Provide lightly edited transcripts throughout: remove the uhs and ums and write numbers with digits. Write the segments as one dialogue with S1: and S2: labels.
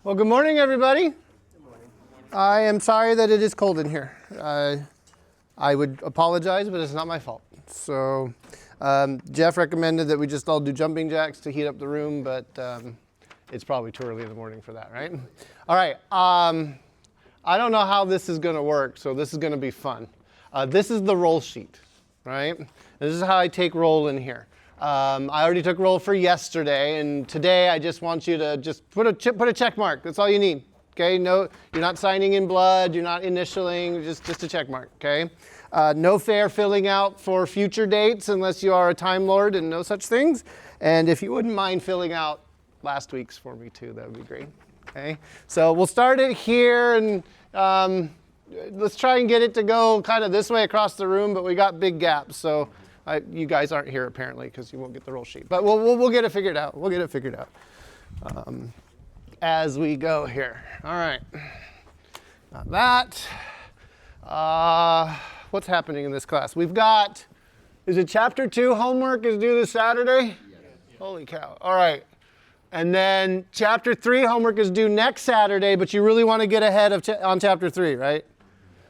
S1: Well, good morning, everybody. Good morning. I am sorry that it is cold in here. I would apologize, but it's not my fault. So Jeff recommended that we just all do jumping jacks to heat up the room, but it's probably too early in the morning for that, right? All right. I don't know how this is going to work, so this is going to be fun. This is the roll sheet, right? This is how I take roll in here. I already took roll for yesterday, and today I just want you to just put a check mark. That's all you need. Okay? No, you're not signing in blood. You're not initialing. Just a check mark. Okay? No fair filling out for future dates unless you are a Time Lord and no such things. And if you wouldn't mind filling out last week's for me too, that would be great. Okay? So we'll start it here, and let's try and get it to go kind of this way across the room, but we got big gaps. So you guys aren't here apparently because you won't get the roll sheet, but we'll get it figured out. We'll get it figured out as we go here. All right, got that. What's happening in this class? We've got, is it chapter 2 homework is due this Saturday? Yes. Holy cow! All right, and then chapter 3 homework is due next Saturday, but you really want to get ahead of on chapter 3, right?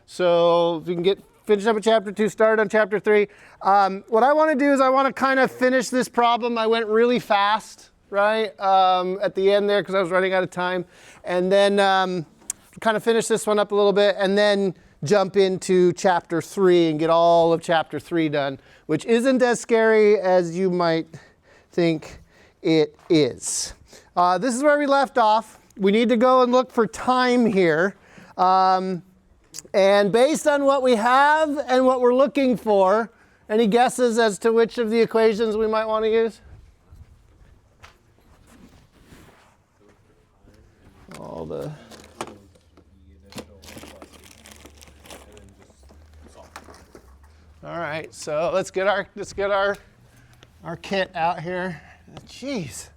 S1: So if you can finish up at chapter 2, start on chapter 3. What I want to do is I want to kind of finish this problem. I went really fast, right, at the end there because I was running out of time. And then kind of finish this one up a little bit and then jump into chapter 3 and get all of chapter 3 done, which isn't as scary as you might think it is. This is where we left off. We need to go and look for time here. And based on what we have and what we're looking for, any guesses as to which of the equations we might want to use? All right, so let's get our kit out here. Jeez.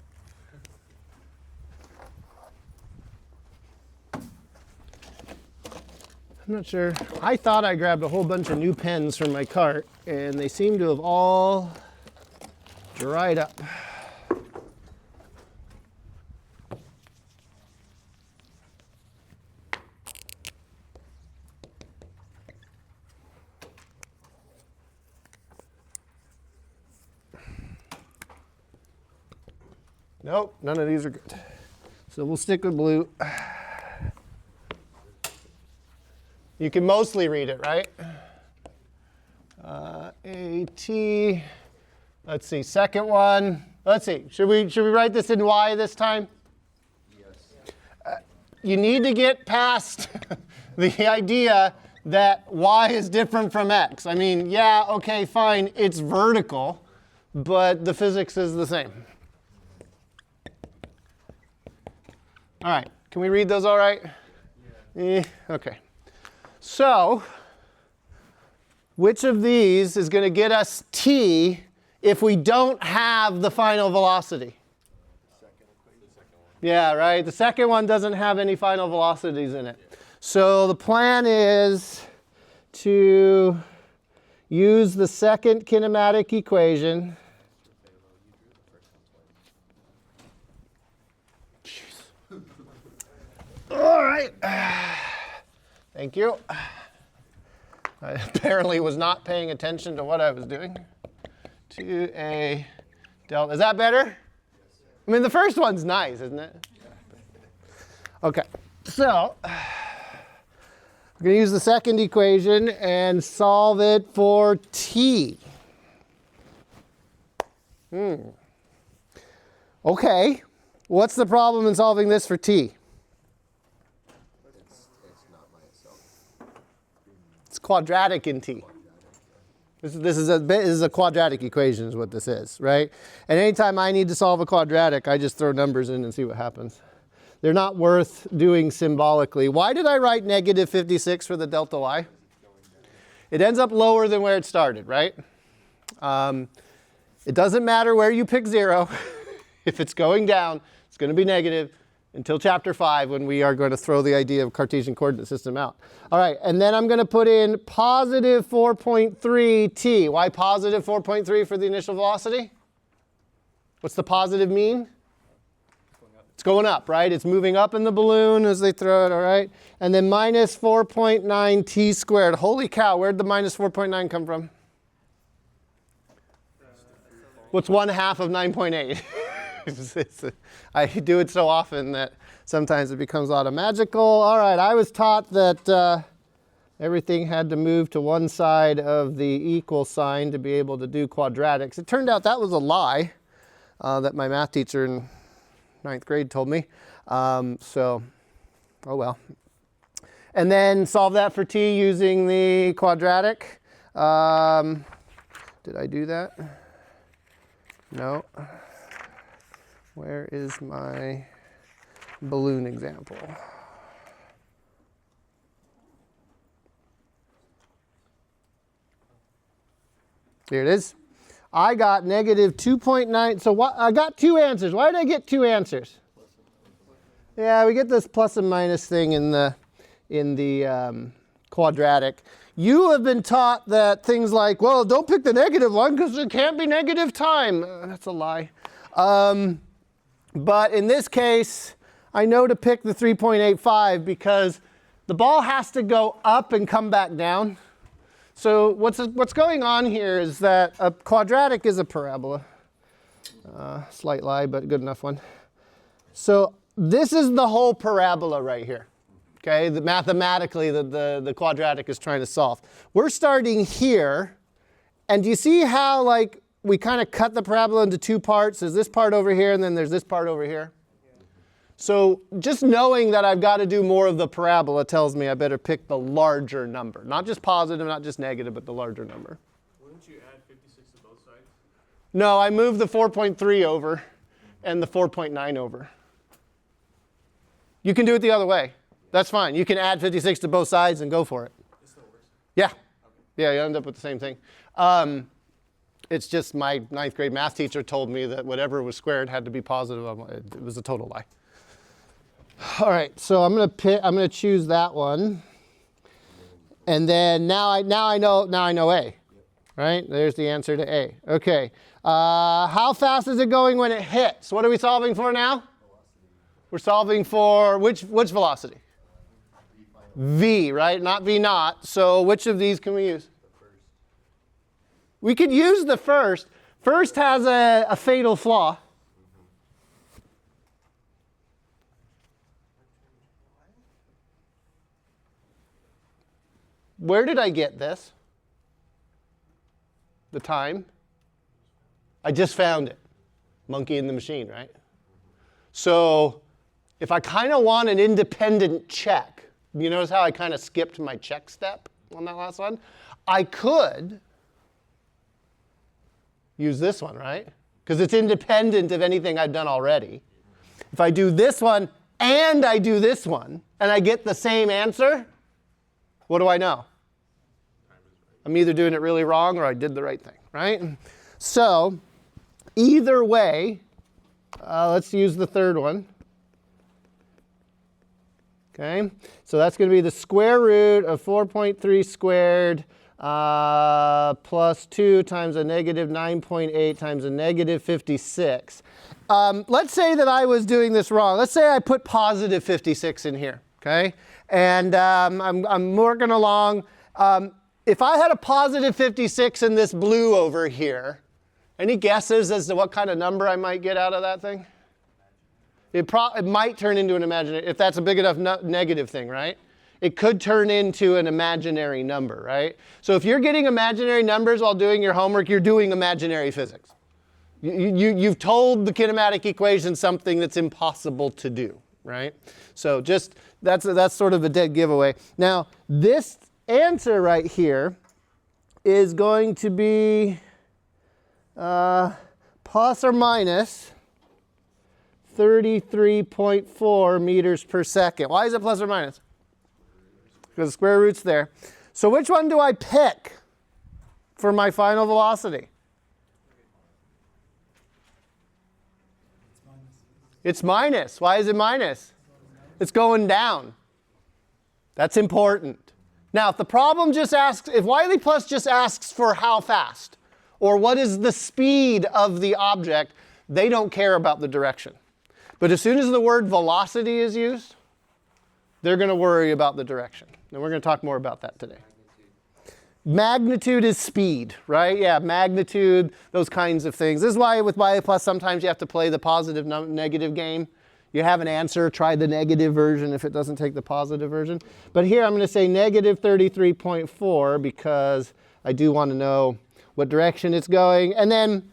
S1: I'm not sure. I thought I grabbed a whole bunch of new pens from my cart, and they seem to have all dried up. Nope, none of these are good. So we'll stick with blue. You can mostly read it, right? AT, let's see, second one. Let's see, should we write this in Y this time? Yes. You need to get past the idea that Y is different from X. I mean, yeah, okay, fine, it's vertical, but the physics is the same. All right, can we read those all right? Yeah. Okay. So, which of these is going to get us t if we don't have the final velocity? The second one. Yeah, right. The second one doesn't have any final velocities in it. So the plan is to use the second kinematic equation. All right. Thank you. I apparently was not paying attention to what I was doing. 2a delta. Is that better? I mean, the first one's nice, isn't it? Okay. So we're going to use the second equation and solve it for t. Okay. What's the problem in solving this for t? Quadratic in t. This is a quadratic equation is what this is, right? And anytime I need to solve a quadratic, I just throw numbers in and see what happens. They're not worth doing symbolically. Why did I write negative 56 for the delta y? It ends up lower than where it started, right? It doesn't matter where you pick 0. If it's going down, it's going to be negative. Until chapter 5 when we are going to throw the idea of Cartesian coordinate system out. All right, and then I'm going to put in positive 4.3 t. Why positive 4.3 for the initial velocity? What's the positive mean? going up, right? It's moving up in the balloon as they throw it, all right? And then minus 4.9 t squared. Holy cow, where'd the minus 4.9 come from? What's 1/2 of 9.8? I do it so often that sometimes it becomes automagical. All right, I was taught that everything had to move to one side of the equal sign to be able to do quadratics. It turned out that was a lie that my math teacher in 9th grade told me. So, oh well. And then solve that for t using the quadratic. Did I do that? No. Where is my balloon example? Here it is. I got negative 2.9. So what, I got two answers. Why did I get two answers? Yeah, we get this plus and minus thing in the quadratic. You have been taught that things like, well, don't pick the negative one because there can't be negative time. That's a lie. But in this case, I know to pick the 3.85 because the ball has to go up and come back down. So what's going on here is that a quadratic is a parabola. Slight lie, but good enough one. So this is the whole parabola right here. Okay, mathematically the quadratic is trying to solve. We're starting here, and do you see how like we kind of cut the parabola into two parts? There's this part over here, and then there's this part over here. So just knowing that I've got to do more of the parabola tells me I better pick the larger number. Not just positive, not just negative, but the larger number.
S2: Wouldn't you add 56 to both sides?
S1: No, I moved the 4.3 over and the 4.9 over. You can do it the other way. That's fine. You can add 56 to both sides and go for it.
S2: It still works?
S1: Yeah. Okay. Yeah, you end up with the same thing. It's just my 9th grade math teacher told me that whatever was squared had to be positive. It was a total lie. All right, so I'm gonna choose that one, and then now I know A, right? There's the answer to A. Okay, how fast is it going when it hits? What are we solving for now? Velocity. We're solving for which velocity? V, right? Not V naught. So which of these can we use? The first. We could use the first. First has a fatal flaw. Where did I get this? The time? I just found it. Monkey in the machine, right? So if I kind of want an independent check, you notice how I kind of skipped my check step on that last one? I could use this one, right? Because it's independent of anything I've done already. If I do this one and I do this one, and I get the same answer, what do I know? I'm either doing it really wrong or I did the right thing, right? So either way, let's use the third one. Okay, so that's going to be the square root of 4.3 squared plus 2 times a negative 9.8 times a negative 56. Let's say that I was doing this wrong. Let's say I put positive 56 in here, okay? And I'm working along. If I had a positive 56 in this blue over here, any guesses as to what kind of number I might get out of that thing? It might turn into an imaginary, if that's a big enough negative thing, right? It could turn into an imaginary number, right? So if you're getting imaginary numbers while doing your homework, you're doing imaginary physics. You've told the kinematic equation something that's impossible to do, right? So just, that's sort of a dead giveaway. Now, this answer right here is going to be plus or minus 33.4 meters per second. Why is it plus or minus? Because the square root's there. So which one do I pick for my final velocity? It's minus. Why is it minus? It's going down. That's important. Now, if the problem just asks, if Wiley Plus just asks for how fast, or what is the speed of the object, they don't care about the direction. But as soon as the word velocity is used, they're going to worry about the direction. And we're going to talk more about that today. Magnitude is speed, right? Yeah, magnitude, those kinds of things. This is why with YA plus sometimes you have to play the positive negative game. You have an answer, try the negative version if it doesn't take the positive version. But here I'm going to say negative 33.4 because I do want to know what direction it's going. And then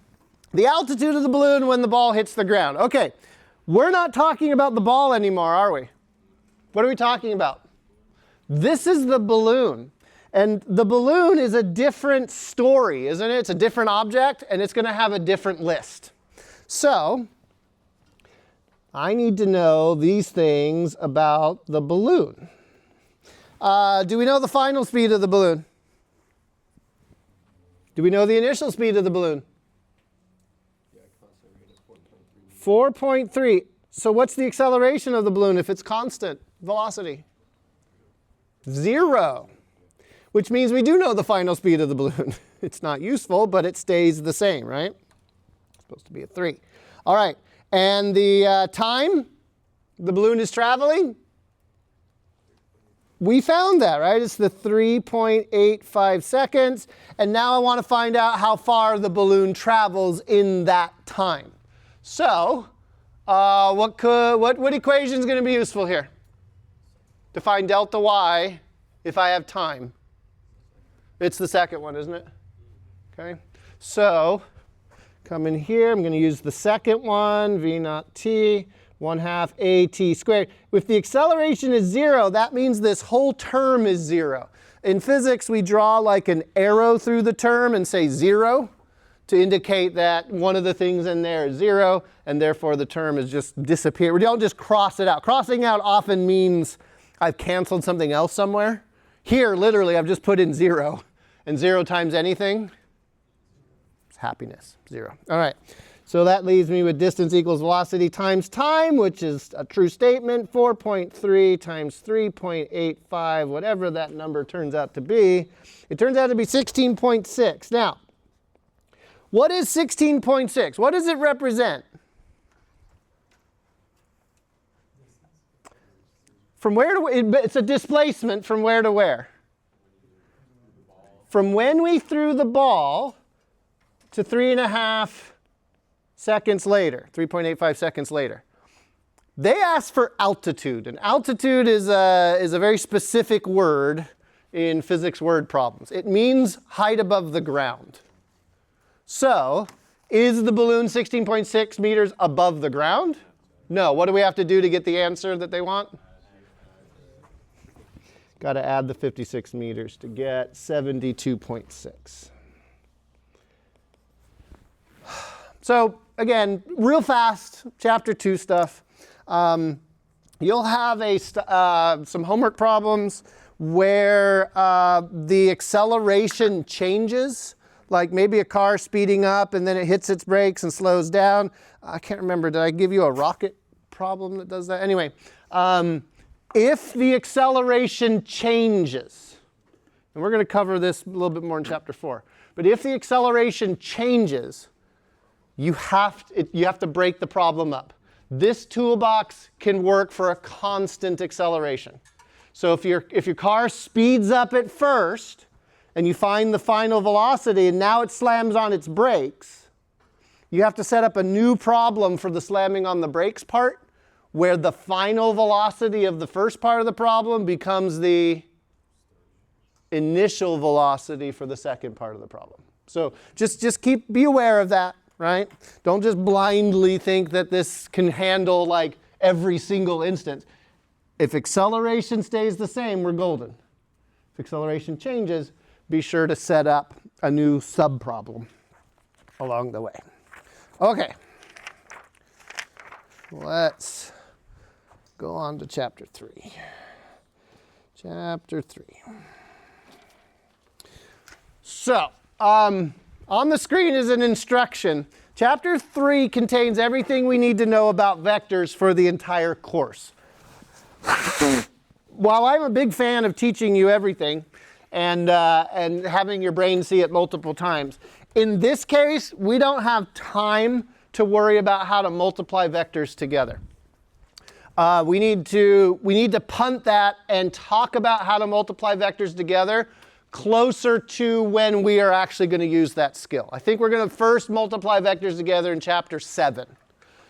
S1: the altitude of the balloon when the ball hits the ground. Okay, we're not talking about the ball anymore, are we? What are we talking about? This is the balloon. And the balloon is a different story, isn't it? It's a different object, and it's going to have a different list. So I need to know these things about the balloon. Do we know the final speed of the balloon? Do we know the initial speed of the balloon? 4.3. So what's the acceleration of the balloon if it's constant velocity? 0. Which means we do know the final speed of the balloon. It's not useful, but it stays the same, right? It's supposed to be at 3. All right. And the time the balloon is traveling? We found that, right? It's the 3.85 seconds. And now I want to find out how far the balloon travels in that time. So what equation is going to be useful here? To find delta y if I have time. It's the second one, isn't it? Okay. So come in here. I'm going to use the second one, v naught t, 1/2 at squared. If the acceleration is 0, that means this whole term is 0. In physics, we draw like an arrow through the term and say 0 to indicate that one of the things in there is 0, and therefore the term is just disappeared. We don't just cross it out. Crossing out often means I've canceled something else somewhere. Here, literally, I've just put in 0. And 0 times anything? It's happiness, 0. All right. So that leaves me with distance equals velocity times time, which is a true statement. 4.3 times 3.85, whatever that number turns out to be. It turns out to be 16.6. Now, what is 16.6? What does it represent? From where to where? It's a displacement from where to where? From when we threw the ball to 3.5 seconds later, 3.85 seconds later. They asked for altitude, and altitude is a very specific word in physics word problems. It means height above the ground. So, is the balloon 16.6 meters above the ground? No. What do we have to do to get the answer that they want? Got to add the 56 meters to get 72.6. So again, real fast, chapter 2 stuff. You'll have some homework problems where the acceleration changes, like maybe a car speeding up and then it hits its brakes and slows down. I can't remember, did I give you a rocket problem that does that? Anyway. If the acceleration changes, and we're going to cover this a little bit more in chapter 4, but if the acceleration changes, you have to break the problem up. This toolbox can work for a constant acceleration. So if your car speeds up at first, and you find the final velocity, and now it slams on its brakes, you have to set up a new problem for the slamming on the brakes part, where the final velocity of the first part of the problem becomes the initial velocity for the second part of the problem. So just be aware of that, right? Don't just blindly think that this can handle like every single instance. If acceleration stays the same, we're golden. If acceleration changes, be sure to set up a new sub-problem along the way. Okay. Let's go on to chapter 3. Chapter 3. So, on the screen is an instruction. Chapter 3 contains everything we need to know about vectors for the entire course. While I'm a big fan of teaching you everything and having your brain see it multiple times, in this case, we don't have time to worry about how to multiply vectors together. We need to punt that and talk about how to multiply vectors together closer to when we are actually going to use that skill. I think we're going to first multiply vectors together in chapter 7.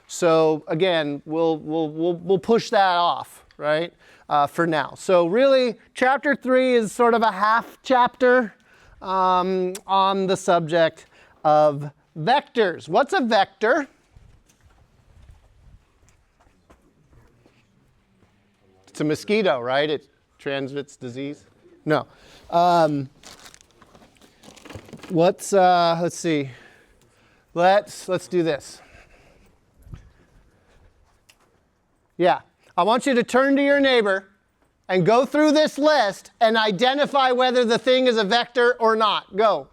S1: So again, we'll push that off, right, for now. So really, chapter 3 is sort of a half chapter on the subject of vectors. What's a vector? It's a mosquito, right? It transmits disease? No. Let's see. Let's do this. Yeah. I want you to turn to your neighbor and go through this list and identify whether the thing is a vector or not. Go.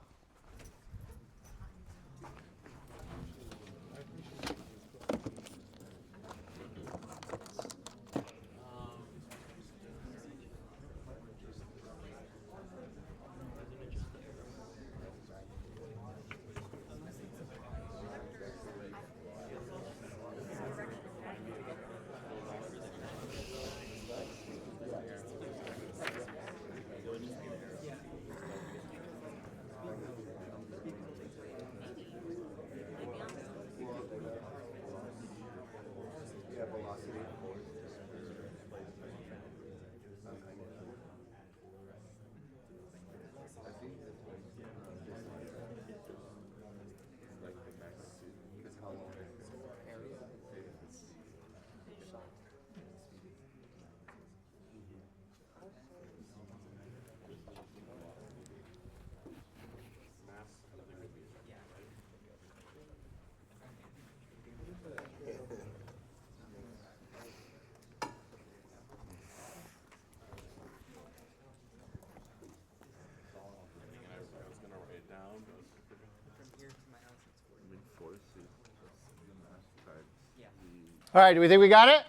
S1: All right, do we think we got it?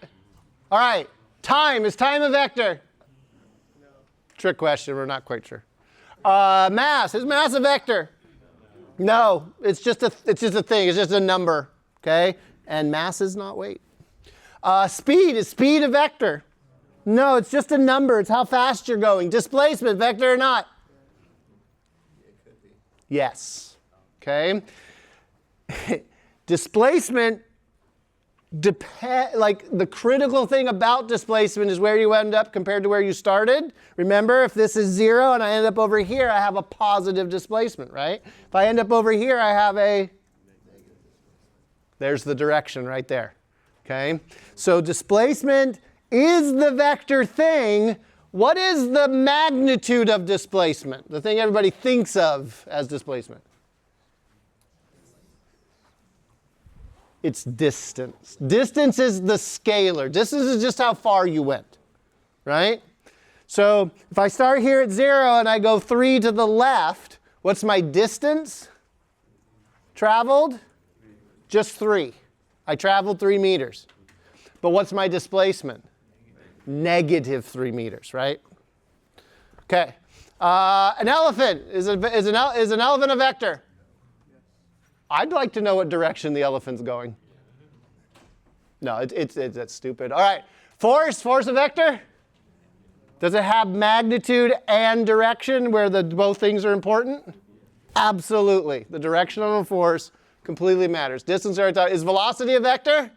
S1: All right, time. Is time a vector? No. Trick question, we're not quite sure. Mass. Is mass a vector? No, it's just a thing. It's just a number, okay? And mass is not weight. Speed. Is speed a vector? No, it's just a number. It's how fast you're going. Displacement, vector or not? It could be. Yes. Okay. Displacement, like the critical thing about displacement is where you end up compared to where you started. Remember, if this is 0 and I end up over here, I have a positive displacement, right? If I end up over here, I have a negative. There's the direction right there. Okay? So displacement is the vector thing. What is the magnitude of displacement? The thing everybody thinks of as displacement. It's distance. Distance is the scalar. Distance is just how far you went, right? So if I start here at 0 and I go 3 to the left, what's my distance? Traveled? Just 3. I traveled 3 meters. But what's my displacement? Negative 3 meters, right? Okay. An elephant. Is an elephant a vector? I'd like to know what direction the elephant's going. No, that's stupid. All right. Force a vector? Does it have magnitude and direction where both things are important? Absolutely. The direction of a force completely matters. Distance or time. Is velocity a vector?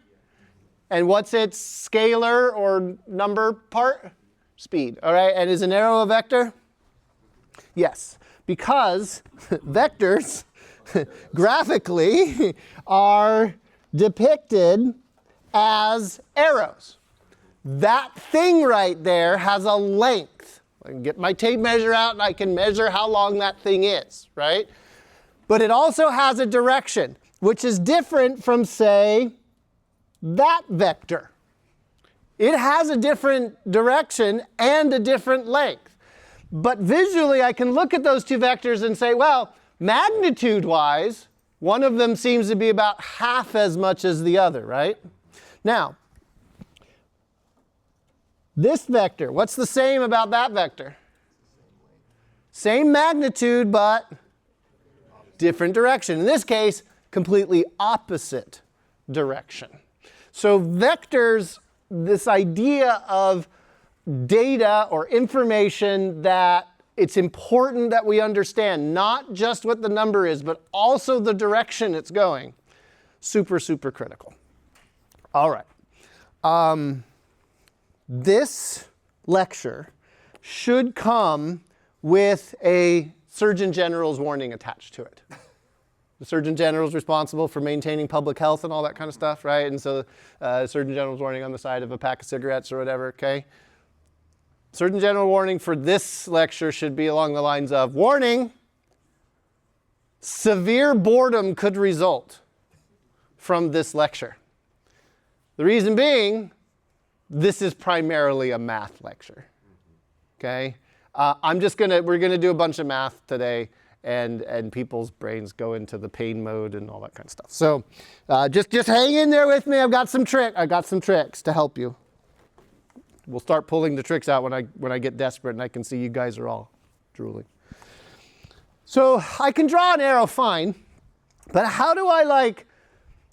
S1: And what's its scalar or number part? Speed. All right. And is an arrow a vector? Yes. Because vectors graphically are depicted as arrows. That thing right there has a length. I can get my tape measure out and I can measure how long that thing is, right? But it also has a direction, which is different from, say, that vector. It has a different direction and a different length. But visually, I can look at those two vectors and say, well, magnitude-wise, one of them seems to be about half as much as the other, right? Now, this vector, what's the same about that vector? Same magnitude, but different direction. In this case, completely opposite direction. So vectors this idea of data or information that it's important that we understand, not just what the number is, but also the direction it's going. Super, super critical. All right. This lecture should come with a Surgeon General's warning attached to it. The Surgeon General is responsible for maintaining public health and all that kind of stuff, right? And so Surgeon General's warning on the side of a pack of cigarettes or whatever, okay? Surgeon General warning for this lecture should be along the lines of, warning, severe boredom could result from this lecture. The reason being, this is primarily a math lecture, okay? We're gonna do a bunch of math today, and people's brains go into the pain mode and all that kind of stuff. So just hang in there with me. I got some tricks to help you. We'll start pulling the tricks out when I get desperate and I can see you guys are all drooling. So I can draw an arrow fine, but how do I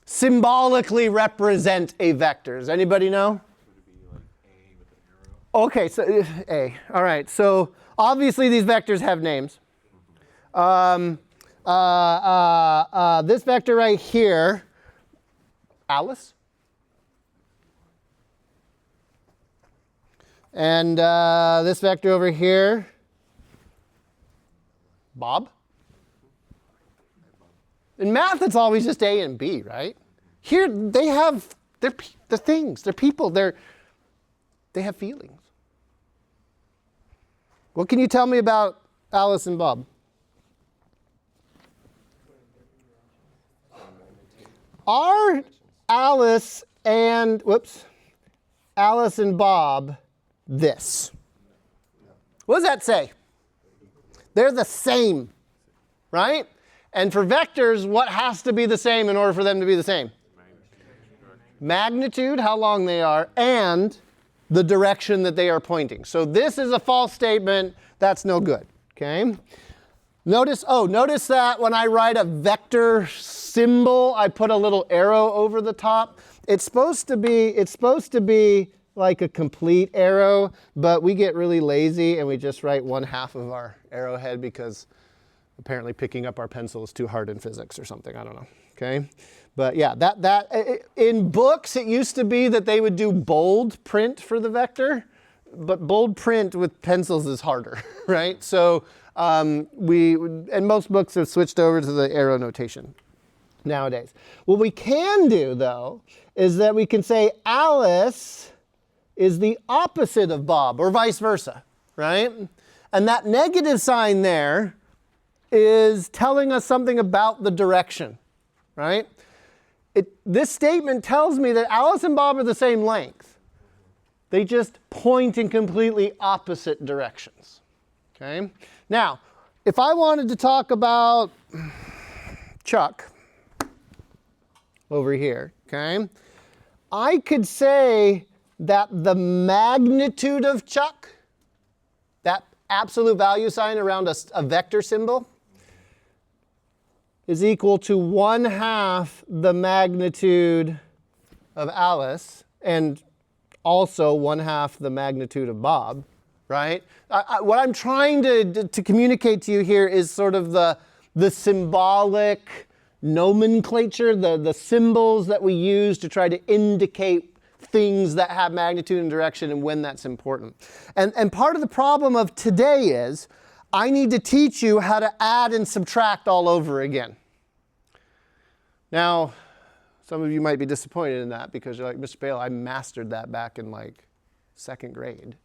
S1: symbolically represent a vector? Does anybody know?
S2: Would it be like A with an arrow?
S1: Okay, so A. All right, so obviously these vectors have names. This vector right here, Alice. And this vector over here, Bob. In math, it's always just A and B, right? Here, they're things, they're people, they have feelings. What can you tell me about Alice and Bob? Are Alice and Bob this? What does that say? They're the same, right? And for vectors, what has to be the same in order for them to be the same? Magnitude, how long they are, and the direction that they are pointing. So this is a false statement. That's no good, okay? Notice that when I write a vector symbol, I put a little arrow over the top. It's supposed to be like a complete arrow, but we get really lazy and we just write 1/2 of our arrowhead because apparently picking up our pencil is too hard in physics or something. I don't know. Okay, but yeah, that in books it used to be that they would do bold print for the vector, but bold print with pencils is harder, right? So and most books have switched over to the arrow notation nowadays. What we can do though is that we can say Alice is the opposite of Bob, or vice versa, right? And that negative sign there is telling us something about the direction, right? This statement tells me that Alice and Bob are the same length. They just point in completely opposite directions, okay? Now, if I wanted to talk about Chuck over here, okay, I could say that the magnitude of Chuck, that absolute value sign around a vector symbol, is equal to 1/2 the magnitude of Alice and also 1/2 the magnitude of Bob, right? What I'm trying to communicate to you here is sort of the symbolic nomenclature, the symbols that we use to try to indicate things that have magnitude and direction and when that's important. And part of the problem of today is I need to teach you how to add and subtract all over again. Now, some of you might be disappointed in that because you're like, Mr. Bale, I mastered that back in like 2nd grade.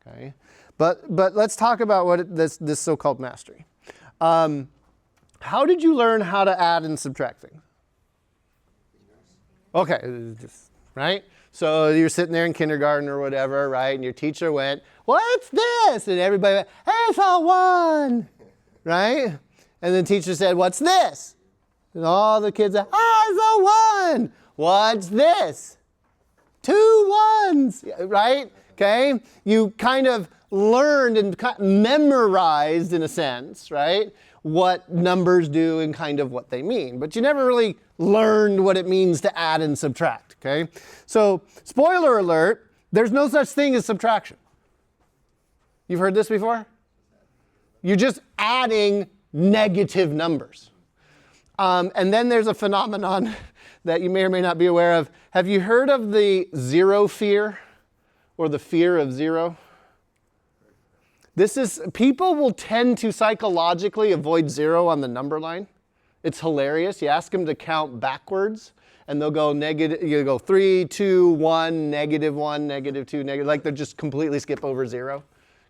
S1: Okay, but let's talk about this so-called mastery. How did you learn how to add and subtract things? Okay, right? So you're sitting there in kindergarten or whatever, right? And your teacher went, "What's this?" And everybody went, "Hey, it's a 1," right? And the teacher said, "What's this?" And all the kids said, "Oh, it's a 1." "What's this?" 2 1s, right? Okay, you kind of learned and memorized in a sense, right? what numbers do and kind of what they mean. But you never really learned what it means to add and subtract, okay? So, spoiler alert, there's no such thing as subtraction. You've heard this before? You're just adding negative numbers. And then there's a phenomenon that you may or may not be aware of. Have you heard of the zero fear or the fear of zero? People will tend to psychologically avoid zero on the number line. It's hilarious. You ask them to count backwards and they'll go negative, you go 3, 2, 1, -1, -2, negative, like they'll just completely skip over zero,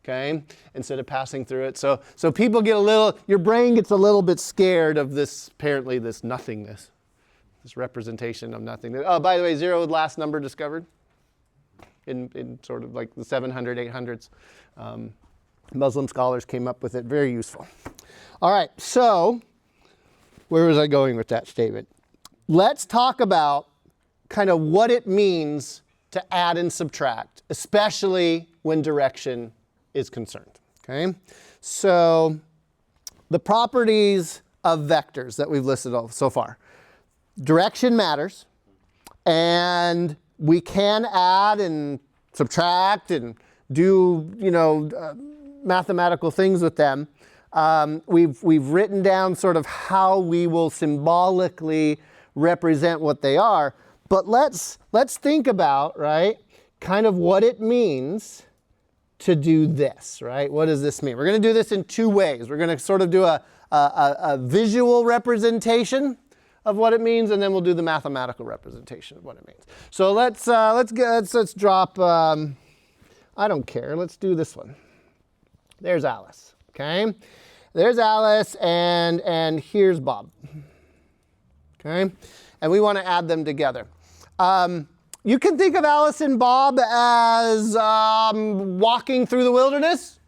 S1: okay, instead of passing through it. So people get your brain gets a little bit scared of this, apparently this nothingness, this representation of nothingness. Oh, by the way, zero was the last number discovered in sort of like the 700, 800s. Muslim scholars came up with it, very useful. All right, so where was I going with that statement? Let's talk about kind of what it means to add and subtract, especially when direction is concerned, okay? So the properties of vectors that we've listed so far. Direction matters, and we can add and subtract and do, mathematical things with them. We've written down sort of how we will symbolically represent what they are, but let's think about, right, kind of what it means to do this, right? What does this mean? We're going to do this in two ways. We're going to sort of do a visual representation of what it means, and then we'll do the mathematical representation of what it means. So let's drop. I don't care. Let's do this one. There's Alice. Okay, there's Alice, and here's Bob. Okay, and we want to add them together. You can think of Alice and Bob as walking through the wilderness,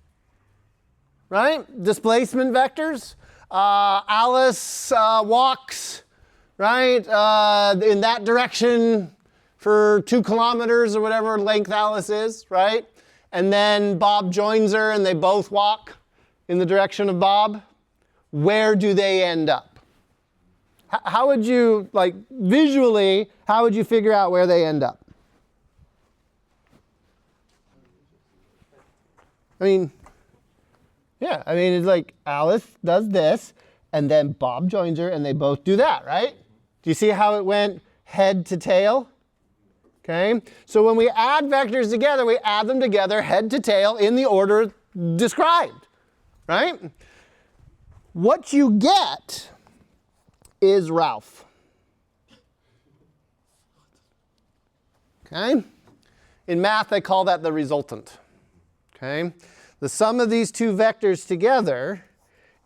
S1: right? Displacement vectors. Alice walks, right, in that direction for 2 kilometers or whatever length Alice is, right? And then Bob joins her and they both walk in the direction of Bob. Where do they end up? How would you, visually, how would you figure out where they end up? It's like Alice does this, and then Bob joins her, and they both do that, right? Do you see how it went head to tail? Okay, so when we add vectors together, we add them together head to tail in the order described, right? What you get is Ralph. Okay? In math, they call that the resultant. Okay? The sum of these two vectors together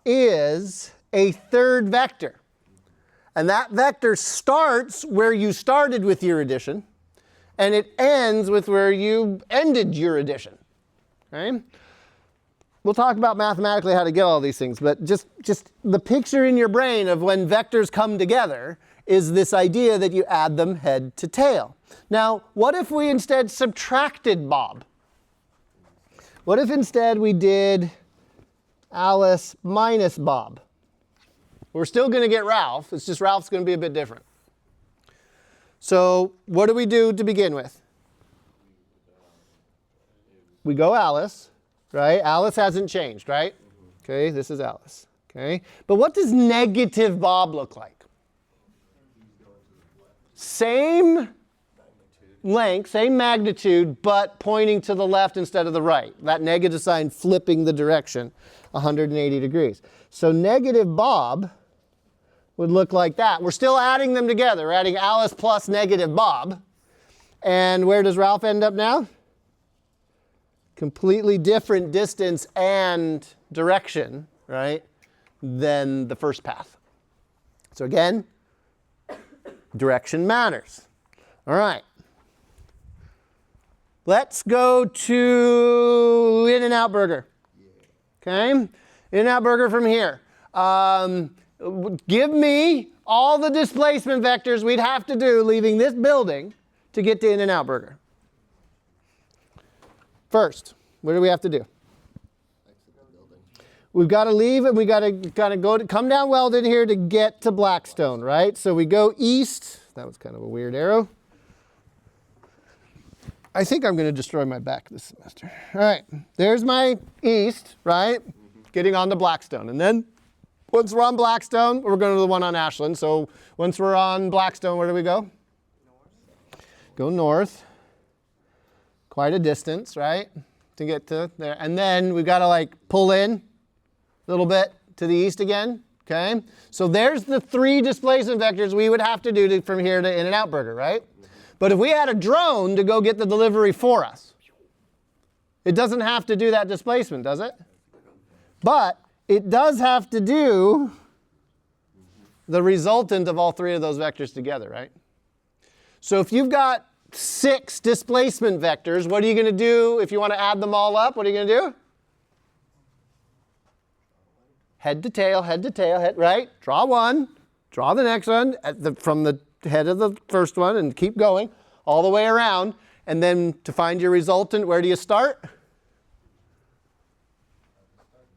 S1: is a third vector. And that vector starts where you started with your addition, and it ends with where you ended your addition. Okay? We'll talk about mathematically how to get all these things, but just the picture in your brain of when vectors come together is this idea that you add them head to tail. Now, what if we instead subtracted Bob? What if instead we did Alice minus Bob? We're still going to get Ralph, it's just Ralph's going to be a bit different. So what do we do to begin with? We go Alice, right? Alice hasn't changed, right? Okay, this is Alice. Okay, but what does negative Bob look like? Same length, same magnitude, but pointing to the left instead of the right. That negative sign flipping the direction 180 degrees. So negative Bob would look like that. We're still adding them together. We're adding Alice plus negative Bob. And where does Ralph end up now? Completely different distance and direction, right, than the first path. So again, direction matters. All right. Let's go to In-N-Out Burger. Okay? In-N-Out Burger from here. Give me all the displacement vectors we'd have to do leaving this building to get to In-N-Out Burger. First, what do we have to do? we've got to leave and we got to kind of come down Weldon here to get to Blackstone, right? So we go east. That was kind of a weird arrow. I think I'm going to destroy my back this semester. All right, there's my east, right? Getting on to Blackstone. And then once we're on Blackstone, we're going to the one on Ashland. So once we're on Blackstone, where do we go? North. Go north. Quite a distance, right? To get to there. And then we've got to like pull in a little bit to the east again. Okay? So there's the 3 displacement vectors we would have to do from here to In-N-Out Burger, right? But if we had a drone to go get the delivery for us, it doesn't have to do that displacement, does it? But it does have to do the resultant of all 3 of those vectors together, right? So if you've got 6 displacement vectors, what are you going to do if you want to add them all up? What are you going to do? Head to tail, head, right? Draw one, draw the next one from the head of the first one and keep going all the way around. And then to find your resultant, where do you start?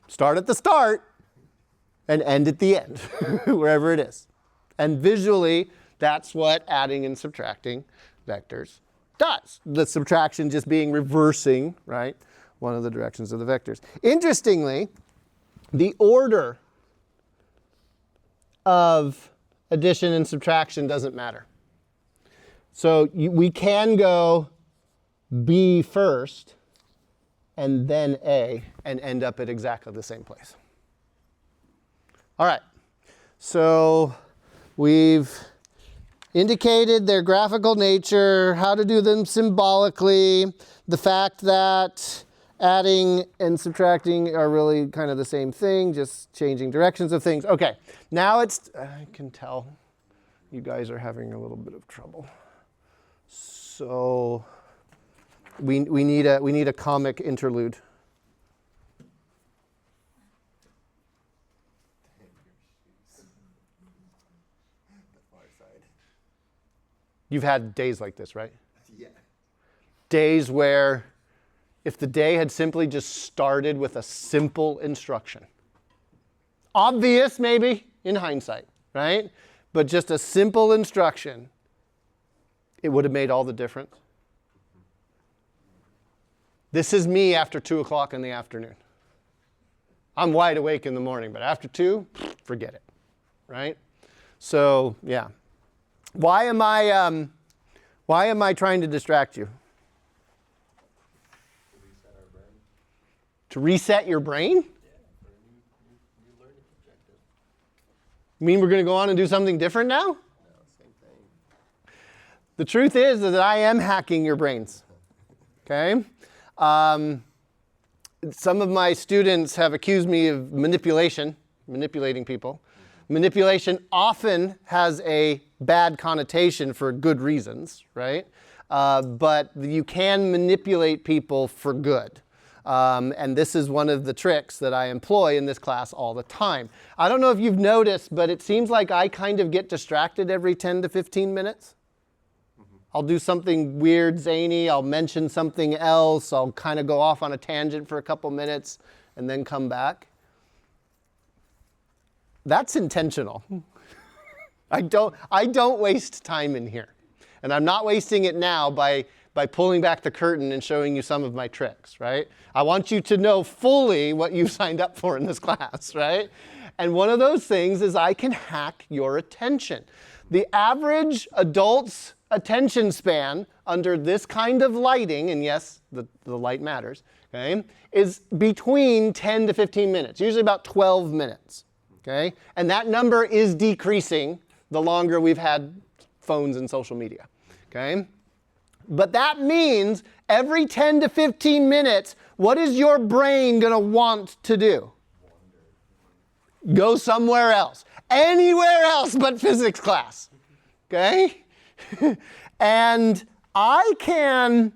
S1: Start at the start and end at the end, wherever it is. And visually, that's what adding and subtracting vectors does. The subtraction just being reversing, right, one of the directions of the vectors. Interestingly, the order of addition and subtraction doesn't matter. So we can go B first and then A and end up at exactly the same place. All right, so we've indicated their graphical nature, how to do them symbolically, the fact that adding and subtracting are really kind of the same thing, just changing directions of things. Okay, now I can tell you guys are having a little bit of trouble. So we need a comic interlude. You've had days like this, right?
S2: Yeah.
S1: Days where if the day had simply just started with a simple instruction, obvious maybe in hindsight, right? But just a simple instruction, it would have made all the difference. This is me after 2 o'clock in the afternoon. I'm wide awake in the morning, but after 2, forget it, right? So, yeah. Why am I trying to distract you? To reset your brain?
S2: Yeah, for a new learning objective.
S1: You mean we're going to go on and do something different now?
S2: No, same thing.
S1: The truth is that I am hacking your brains. Okay? Some of my students have accused me of manipulating people. Manipulation often has a bad connotation for good reasons, right? But you can manipulate people for good. And this is one of the tricks that I employ in this class all the time. I don't know if you've noticed, but it seems like I kind of get distracted every 10 to 15 minutes. I'll do something weird, zany, I'll mention something else, I'll kind of go off on a tangent for a couple minutes and then come back. That's intentional. I don't waste time in here. And I'm not wasting it now by pulling back the curtain and showing you some of my tricks, right? I want you to know fully what you've signed up for in this class, right? And one of those things is I can hack your attention. The average adult's attention span under this kind of lighting, and yes, the light matters, okay, is between 10 to 15 minutes, usually about 12 minutes, okay? And that number is decreasing the longer we've had phones and social media, okay? But that means every 10 to 15 minutes, what is your brain going to want to do? Go somewhere else. Anywhere else but physics class. Okay? And I can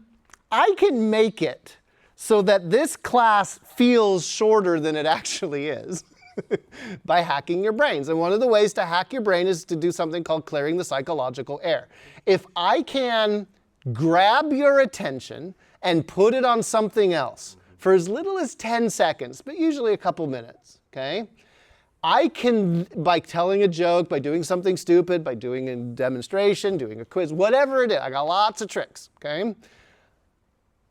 S1: make it so that this class feels shorter than it actually is by hacking your brains. And one of the ways to hack your brain is to do something called clearing the psychological air. If I can grab your attention and put it on something else for as little as 10 seconds, but usually a couple minutes, okay? I can, by telling a joke, by doing something stupid, by doing a demonstration, doing a quiz, whatever it is, I got lots of tricks, okay?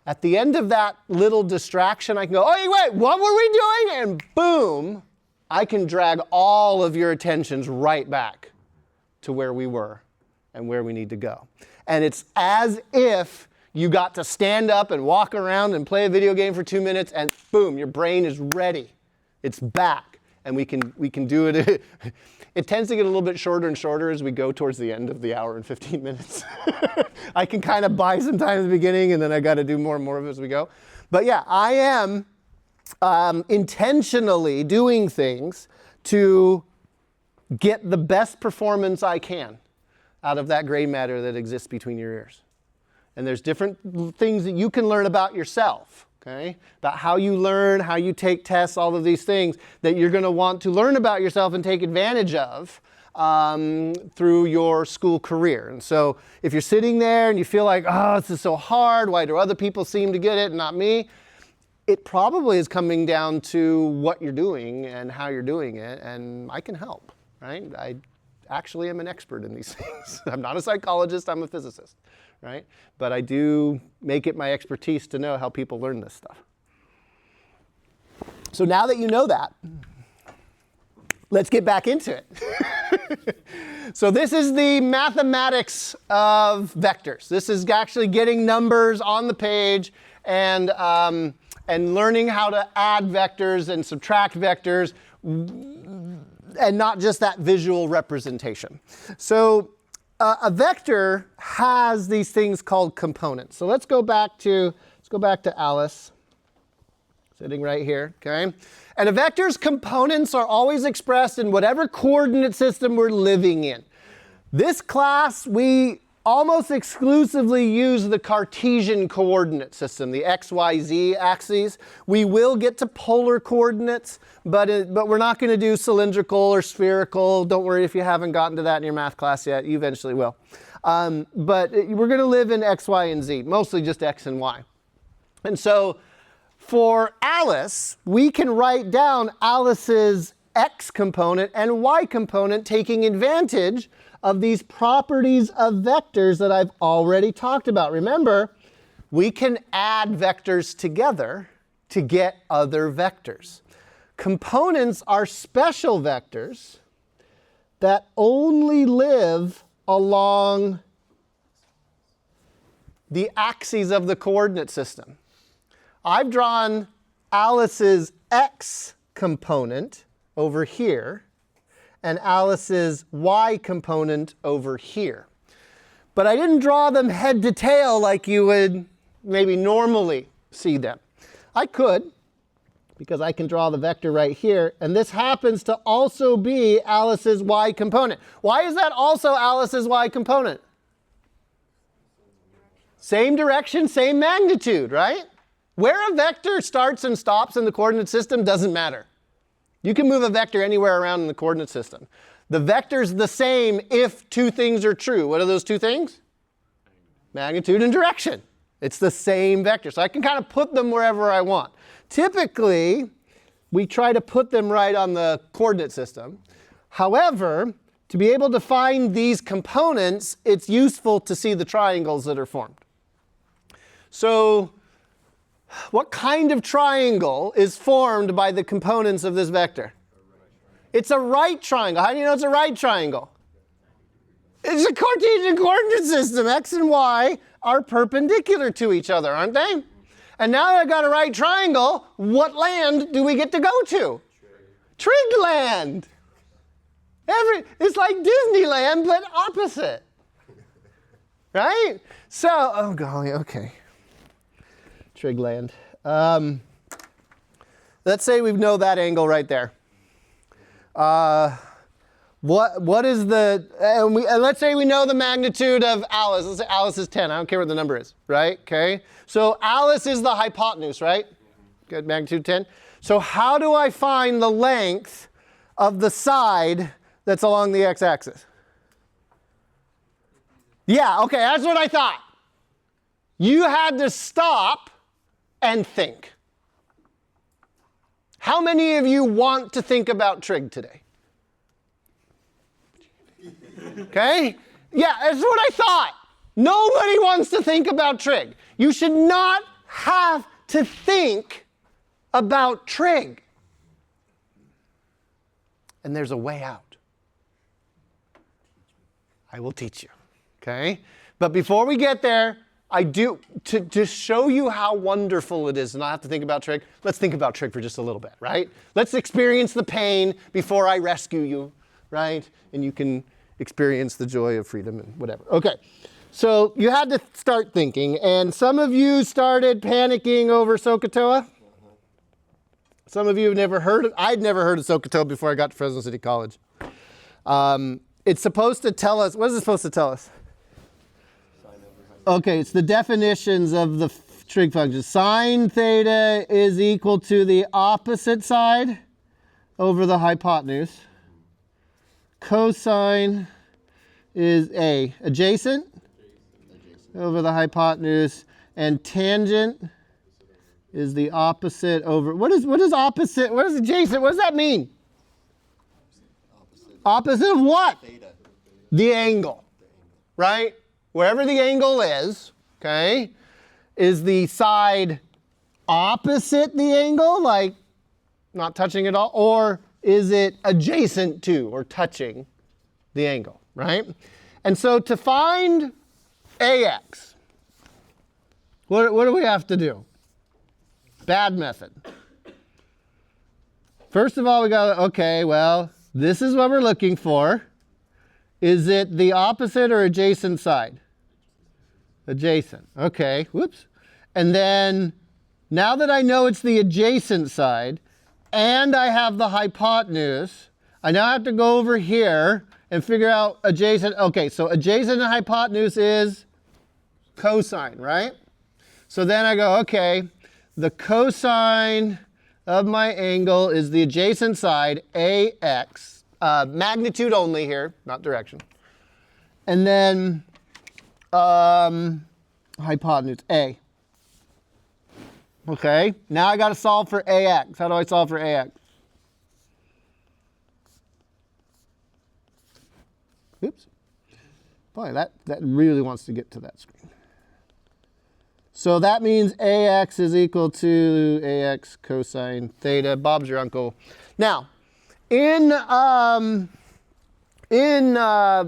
S1: At the end of that little distraction, I can go, oh, wait, what were we doing? And boom, I can drag all of your attentions right back to where we were and where we need to go. And it's as if you got to stand up and walk around and play a video game for 2 minutes, and boom, your brain is ready. It's back, and we can do it. It tends to get a little bit shorter and shorter as we go towards the end of the hour and 15 minutes. I can kind of buy some time at the beginning, and then I got to do more and more of it as we go. But yeah, I am intentionally doing things to get the best performance I can out of that gray matter that exists between your ears. And there's different things that you can learn about yourself, okay? About how you learn, how you take tests, all of these things that you're going to want to learn about yourself and take advantage of through your school career. And so if you're sitting there and you feel like, oh, this is so hard, why do other people seem to get it and not me? It probably is coming down to what you're doing and how you're doing it, and I can help, right? I actually am an expert in these things. I'm not a psychologist, I'm a physicist, right? But I do make it my expertise to know how people learn this stuff. So now that you know that, let's get back into it. So this is the mathematics of vectors. This is actually getting numbers on the page and learning how to add vectors and subtract vectors, and not just that visual representation. So a vector has these things called components. So let's go back to Alice, sitting right here, okay? And a vector's components are always expressed in whatever coordinate system we're living in. This class, we almost exclusively use the Cartesian coordinate system, the x, y, z axes. We will get to polar coordinates, but we're not going to do cylindrical or spherical. Don't worry if you haven't gotten to that in your math class yet. You eventually will. But we're going to live in x, y, and z, mostly just x and y. And so for Alice, we can write down Alice's x component and y component, taking advantage of these properties of vectors that I've already talked about. Remember, we can add vectors together to get other vectors. Components are special vectors that only live along the axes of the coordinate system. I've drawn Alice's x component over here and Alice's y component over here. But I didn't draw them head to tail like you would maybe normally see them. I could, because I can draw the vector right here, and this happens to also be Alice's y component. Why is that also Alice's y component? Same direction, same magnitude, right? Where a vector starts and stops in the coordinate system doesn't matter. You can move a vector anywhere around in the coordinate system. The vector's the same if two things are true. What are those two things? Magnitude and direction. It's the same vector. So I can kind of put them wherever I want. Typically, we try to put them right on the coordinate system. However, to be able to find these components, it's useful to see the triangles that are formed. So what kind of triangle is formed by the components of this vector? It's a right triangle. How do you know it's a right triangle? It's a Cartesian coordinate system. X and y are perpendicular to each other, aren't they? And now that I've got a right triangle, what land do we get to go to? Trig land. It's like Disneyland, but opposite. Right? So, oh golly, okay. Trig land. Let's say we know that angle right there. What is the, and let's say we know the magnitude of Alice. Let's say Alice is 10. I don't care what the number is, right? Okay. So Alice is the hypotenuse, right? Good, magnitude 10. So how do I find the length of the side that's along the x-axis? Yeah, okay, that's what I thought. You had to stop and think. How many of you want to think about trig today? Okay? Yeah, that's what I thought. Nobody wants to think about trig. You should not have to think about trig. And there's a way out. I will teach you. Okay? But before we get there, I do, to show you how wonderful it is to not have to think about trig, let's think about trig for just a little bit, right? Let's experience the pain before I rescue you, right? And you can experience the joy of freedom and whatever. Okay, so you had to start thinking, and some of you started panicking over SOHCAHTOA. Some of you have never heard of, I'd never heard of SOHCAHTOA before I got to Fresno City College. It's supposed to tell us, what is it supposed to tell us? Okay, it's the definitions of the trig function. Sine theta is equal to the opposite side over the hypotenuse. Cosine is adjacent over the hypotenuse, and tangent is the opposite over, what is opposite, what is adjacent, what does that mean? Opposite of what?
S2: Theta.
S1: The angle, right? Wherever the angle is, okay, is the side opposite the angle, like not touching at all, or is it adjacent to or touching the angle, right? And so to find AX, what do we have to do? Bad method. First of all, we got, okay, well, this is what we're looking for. Is it the opposite or adjacent side? Adjacent. Okay, whoops. And then, now that I know it's the adjacent side, and I have the hypotenuse, I now have to go over here and figure out adjacent. Okay, so adjacent and hypotenuse is cosine, right? So then I go, okay, the cosine of my angle is the adjacent side, AX. Magnitude only here, not direction. And then hypotenuse, A. Okay, now I got to solve for AX. How do I solve for AX? Oops. Boy, that really wants to get to that screen. So that means AX is equal to AX cosine theta. Bob's your uncle. Now, in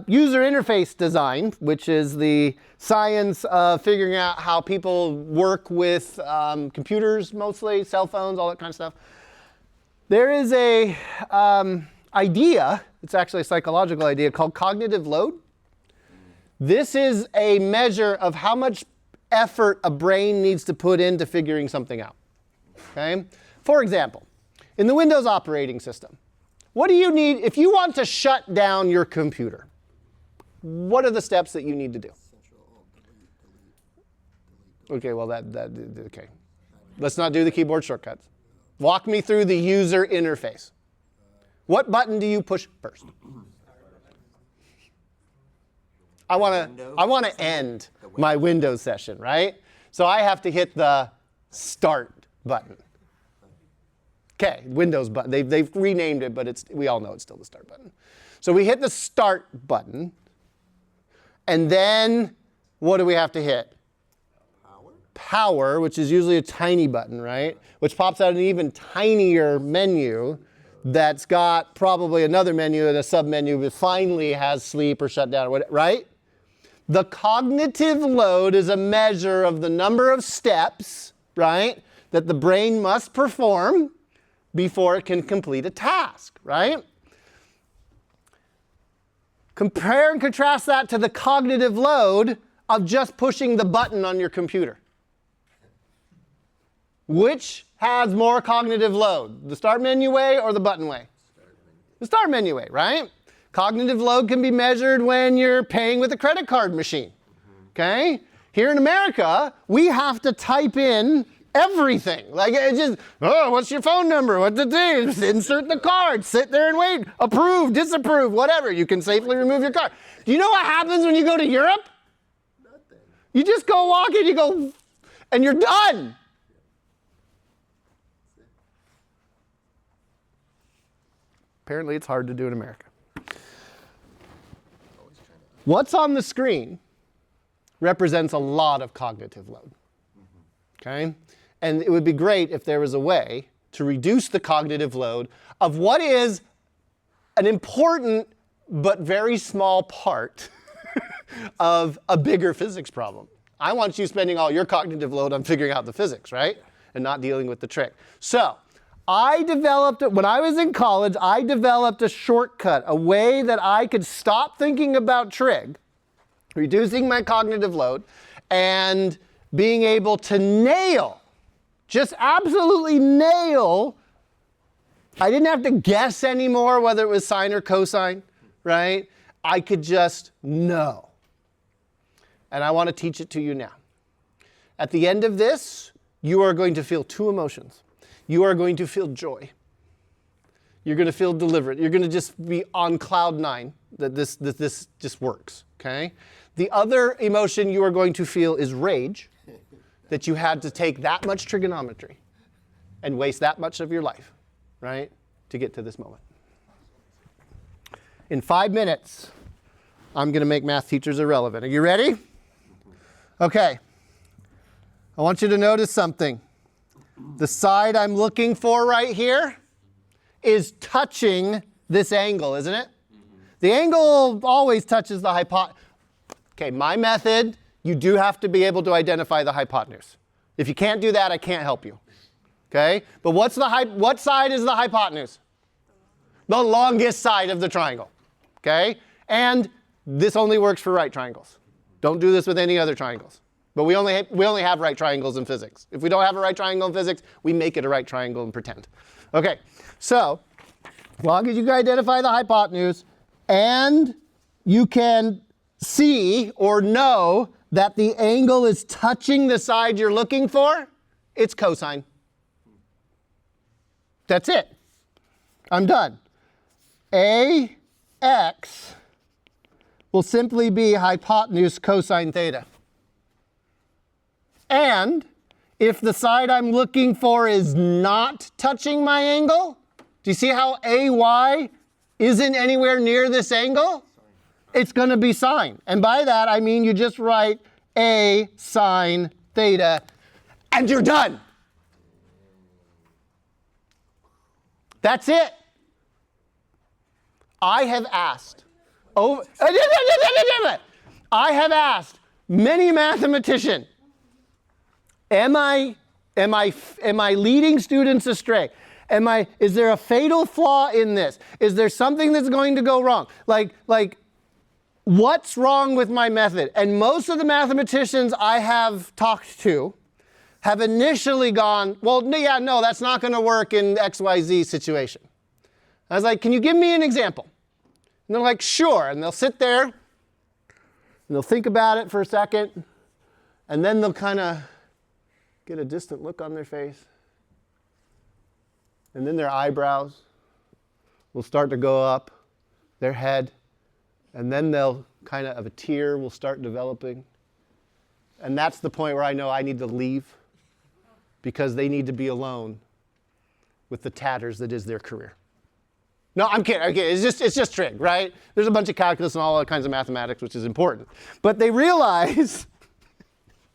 S1: user interface design, which is the science of figuring out how people work with computers, mostly cell phones, all that kind of stuff, there is a idea, it's actually a psychological idea, called cognitive load. This is a measure of how much effort a brain needs to put into figuring something out. Okay? For example, in the Windows operating system, what do you need if you want to shut down your computer? What are the steps that you need to do? Okay, well okay. Let's not do the keyboard shortcuts. Walk me through the user interface. What button do you push first? I want to end my Windows session, right? So I have to hit the Start button. Okay, Windows button. They've renamed it, but we all know it's still the Start button. So we hit the Start button, and then what do we have to hit? Power, which is usually a tiny button, right? Which pops out an even tinier menu that's got probably another menu and a sub-menu that finally has sleep or shut down, or whatever, right? The cognitive load is a measure of the number of steps, right, that the brain must perform before it can complete a task, right? Compare and contrast that to the cognitive load of just pushing the button on your computer. Which has more cognitive load, the start menu way or the button way? The start menu way, right? Cognitive load can be measured when you're paying with a credit card machine, okay? Here in America, we have to type in everything. Like, it's just, oh, what's your phone number? What to do? Insert the card, sit there and wait, approve, disapprove, whatever. You can safely remove your card. Do you know what happens when you go to Europe?
S2: Nothing.
S1: You just go walk in, you go, and you're done. Apparently it's hard to do in America. What's on the screen represents a lot of cognitive load. Okay? And it would be great if there was a way to reduce the cognitive load of what is an important but very small part of a bigger physics problem. I want you spending all your cognitive load on figuring out the physics, right? And not dealing with the trick. So when I was in college, I developed a shortcut, a way that I could stop thinking about trig, reducing my cognitive load, and being able to nail, just absolutely nail. I didn't have to guess anymore whether it was sine or cosine, right? I could just know. And I want to teach it to you now. At the end of this, you are going to feel two emotions. You are going to feel joy. You're going to feel deliberate. You're going to just be on cloud nine that this just works, okay? The other emotion you are going to feel is rage, that you had to take that much trigonometry and waste that much of your life, right, to get to this moment. In 5 minutes, I'm going to make math teachers irrelevant. Are you ready? Okay. I want you to notice something. The side I'm looking for right here is touching this angle, isn't it? The angle always touches the hypotenuse. Okay, my method, you do have to be able to identify the hypotenuse. If you can't do that, I can't help you. Okay? But what side is the hypotenuse? The longest side of the triangle. Okay? And this only works for right triangles. Don't do this with any other triangles. But we only have right triangles in physics. If we don't have a right triangle in physics, we make it a right triangle and pretend. Okay, so as long as you can identify the hypotenuse and you can see or know that the angle is touching the side you're looking for, it's cosine. That's it. I'm done. AX will simply be hypotenuse cosine theta. And if the side I'm looking for is not touching my angle, do you see how AY isn't anywhere near this angle? It's going to be sine. And by that, I mean you just write A sine theta, and you're done. That's it. I have asked many mathematicians, am I leading students astray? Is there a fatal flaw in this? Is there something that's going to go wrong? Like, what's wrong with my method? And most of the mathematicians I have talked to have initially gone, well, yeah, no, that's not going to work in XYZ situation. I was like, can you give me an example? And they're like, sure. And they'll sit there, and they'll think about it for a second, and then they'll kind of get a distant look on their face. And then their eyebrows will start to go up, their head, and then they'll kind of a tear will start developing. And that's the point where I know I need to leave because they need to be alone with the tatters that is their career. No, I'm kidding. Okay, it's just trig, right? There's a bunch of calculus and all other kinds of mathematics, which is important. But they realize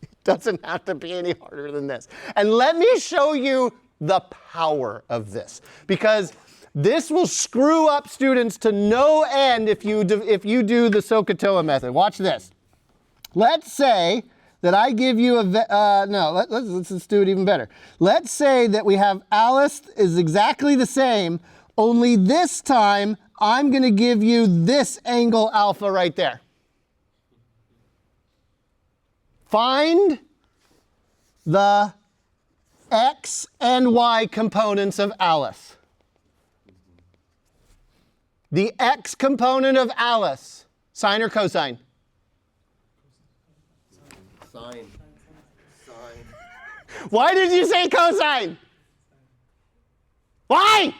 S1: it doesn't have to be any harder than this. And let me show you the power of this, because this will screw up students to no end if you do the SOHCAHTOA method. Watch this. Let's say that I give you let's do it even better. Let's say that we have Alice is exactly the same, only this time I'm going to give you this angle alpha right there. Find the x and y components of Alice. The x component of Alice, sine or cosine?
S2: Sine.
S1: Why did you say cosine? Why?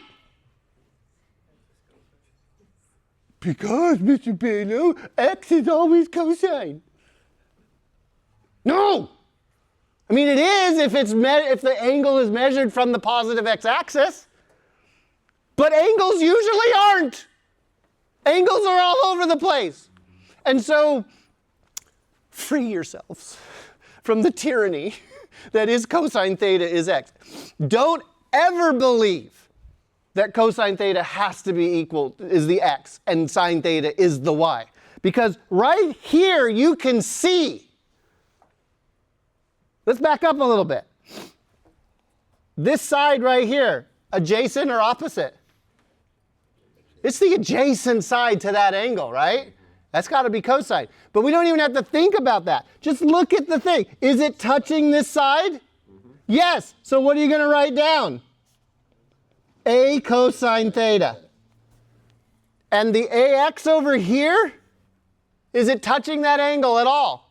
S1: Because, Mr. Bano, x is always cosine. No! I mean, it is if the angle is measured from the positive x-axis. But angles usually aren't. Angles are all over the place. And so, free yourselves from the tyranny that is cosine theta is x. Don't ever believe that cosine theta has to be equal, is the x, and sine theta is the y. Because right here you can see. Let's back up a little bit. This side right here, adjacent or opposite? It's the adjacent side to that angle, right? That's got to be cosine. But we don't even have to think about that. Just look at the thing. Is it touching this side? Yes. So what are you going to write down? A cosine theta. And the AX over here, is it touching that angle at all?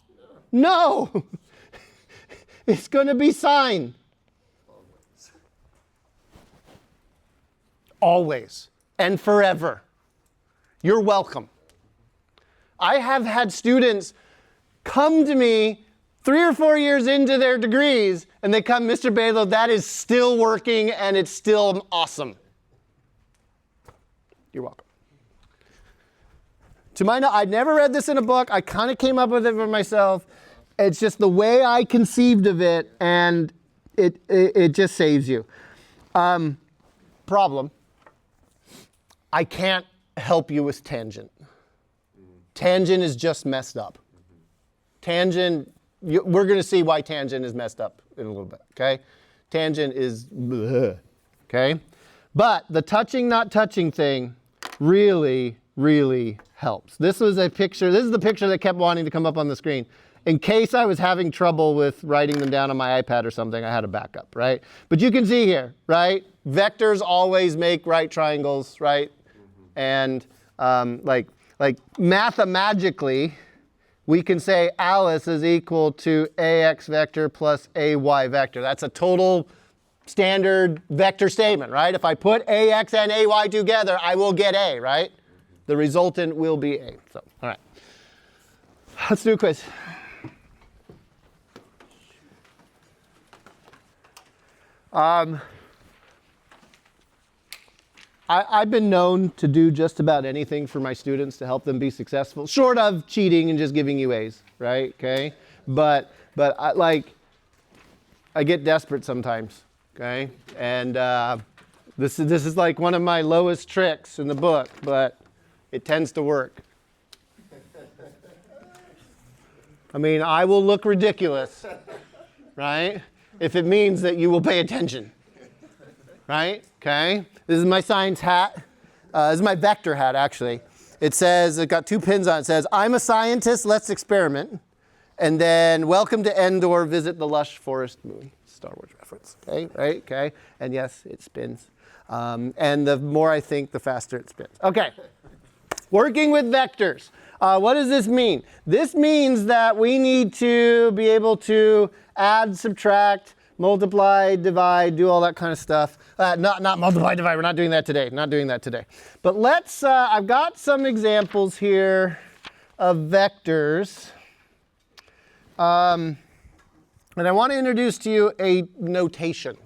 S1: No. It's going to be sine. Always and forever. You're welcome. I have had students come to me 3 or 4 years into their degrees, and they come, Mr. Balogh, that is still working and it's still awesome. You're welcome. To my knowledge, I'd never read this in a book. I kind of came up with it for myself. It's just the way I conceived of it, and it just saves you. Problem. I can't help you with tangent. Tangent is just messed up. Tangent, we're going to see why tangent is messed up in a little bit, okay? Tangent is, bleh, okay? But the touching, not touching thing really, really helps. This was a picture, this is the picture that kept wanting to come up on the screen. In case I was having trouble with writing them down on my iPad or something, I had a backup, right? But you can see here, right? Vectors always make right triangles, right? And like mathematically, we can say Alice is equal to AX vector plus AY vector. That's a total standard vector statement, right? If I put AX and AY together, I will get A, right? The resultant will be A. So, all right. Let's do a quiz. I've been known to do just about anything for my students to help them be successful, short of cheating and just giving you A's, right? Okay, but I get desperate sometimes, okay, and this is like one of my lowest tricks in the book, but it tends to work. I mean, I will look ridiculous, right, if it means that you will pay attention, right? Okay. This is my science hat. This is my vector hat, actually. It says, it got 2 pins on it. It says, I'm a scientist, let's experiment. And then, welcome to Endor, visit the lush forest movie. Star Wars reference. Okay, right? Okay. And yes, it spins. And the more I think, the faster it spins. Okay. Working with vectors. What does this mean? This means that we need to be able to add, subtract, multiply, divide, do all that kind of stuff. Not multiply, divide. We're not doing that today. Not doing that today. But let's, I've got some examples here of vectors. And I want to introduce to you a notation.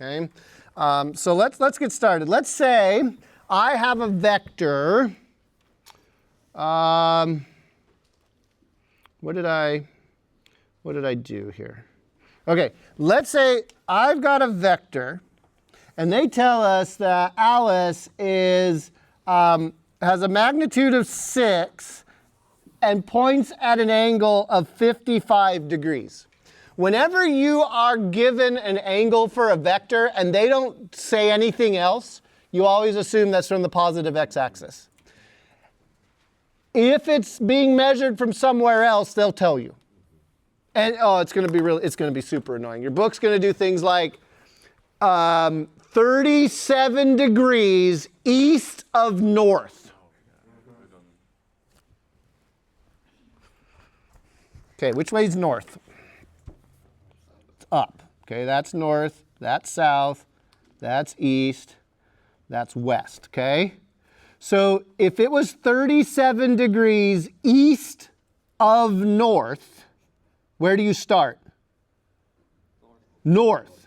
S1: Okay. So let's get started. Let's say I have a vector. What did I do here? Okay, let's say I've got a vector, and they tell us that Alice is has a magnitude of 6 and points at an angle of 55 degrees. Whenever you are given an angle for a vector and they don't say anything else, you always assume that's from the positive x-axis. If it's being measured from somewhere else, they'll tell you. And it's going to be super annoying. Your book's going to do things like 37 degrees east of north. Okay, which way is north? It's up. Okay, that's north, that's south, that's east, that's west. Okay? So if it was 37 degrees east of north, where do you start? North.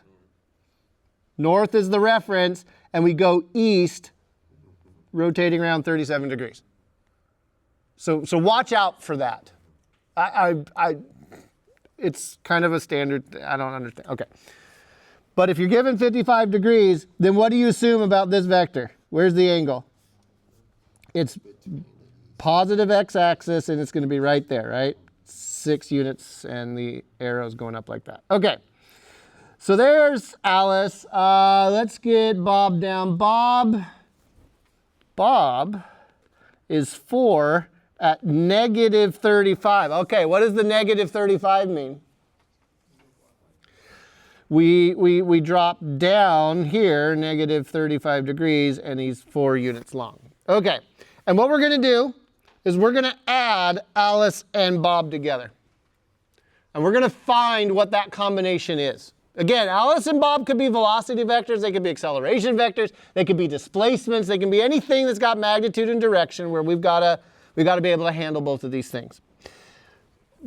S1: North is the reference, and we go east, rotating around 37 degrees. So watch out for that. It's kind of a standard, I don't understand. Okay. But if you're given 55 degrees, then what do you assume about this vector? Where's the angle? It's positive x-axis, and it's going to be right there, right? 6 units, and the arrow's going up like that. Okay. So there's Alice. Let's get Bob down. Bob is 4 at negative 35. Okay, what does the negative 35 mean? We drop down here, negative 35 degrees, and he's 4 units long. Okay, and what we're going to do is we're going to add Alice and Bob together. And we're going to find what that combination is. Again, Alice and Bob could be velocity vectors, they could be acceleration vectors, they could be displacements, they can be anything that's got magnitude and direction where we've got to be able to handle both of these things.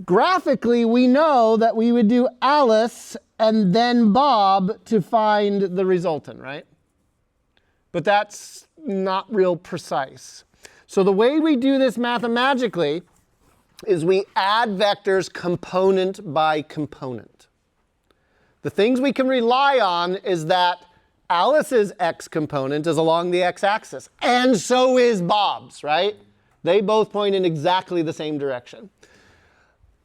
S1: Graphically, we know that we would do Alice and then Bob to find the resultant, right? But that's not real precise. So the way we do this mathematically is we add vectors component by component. The things we can rely on is that Alice's x component is along the x-axis, and so is Bob's, right? They both point in exactly the same direction.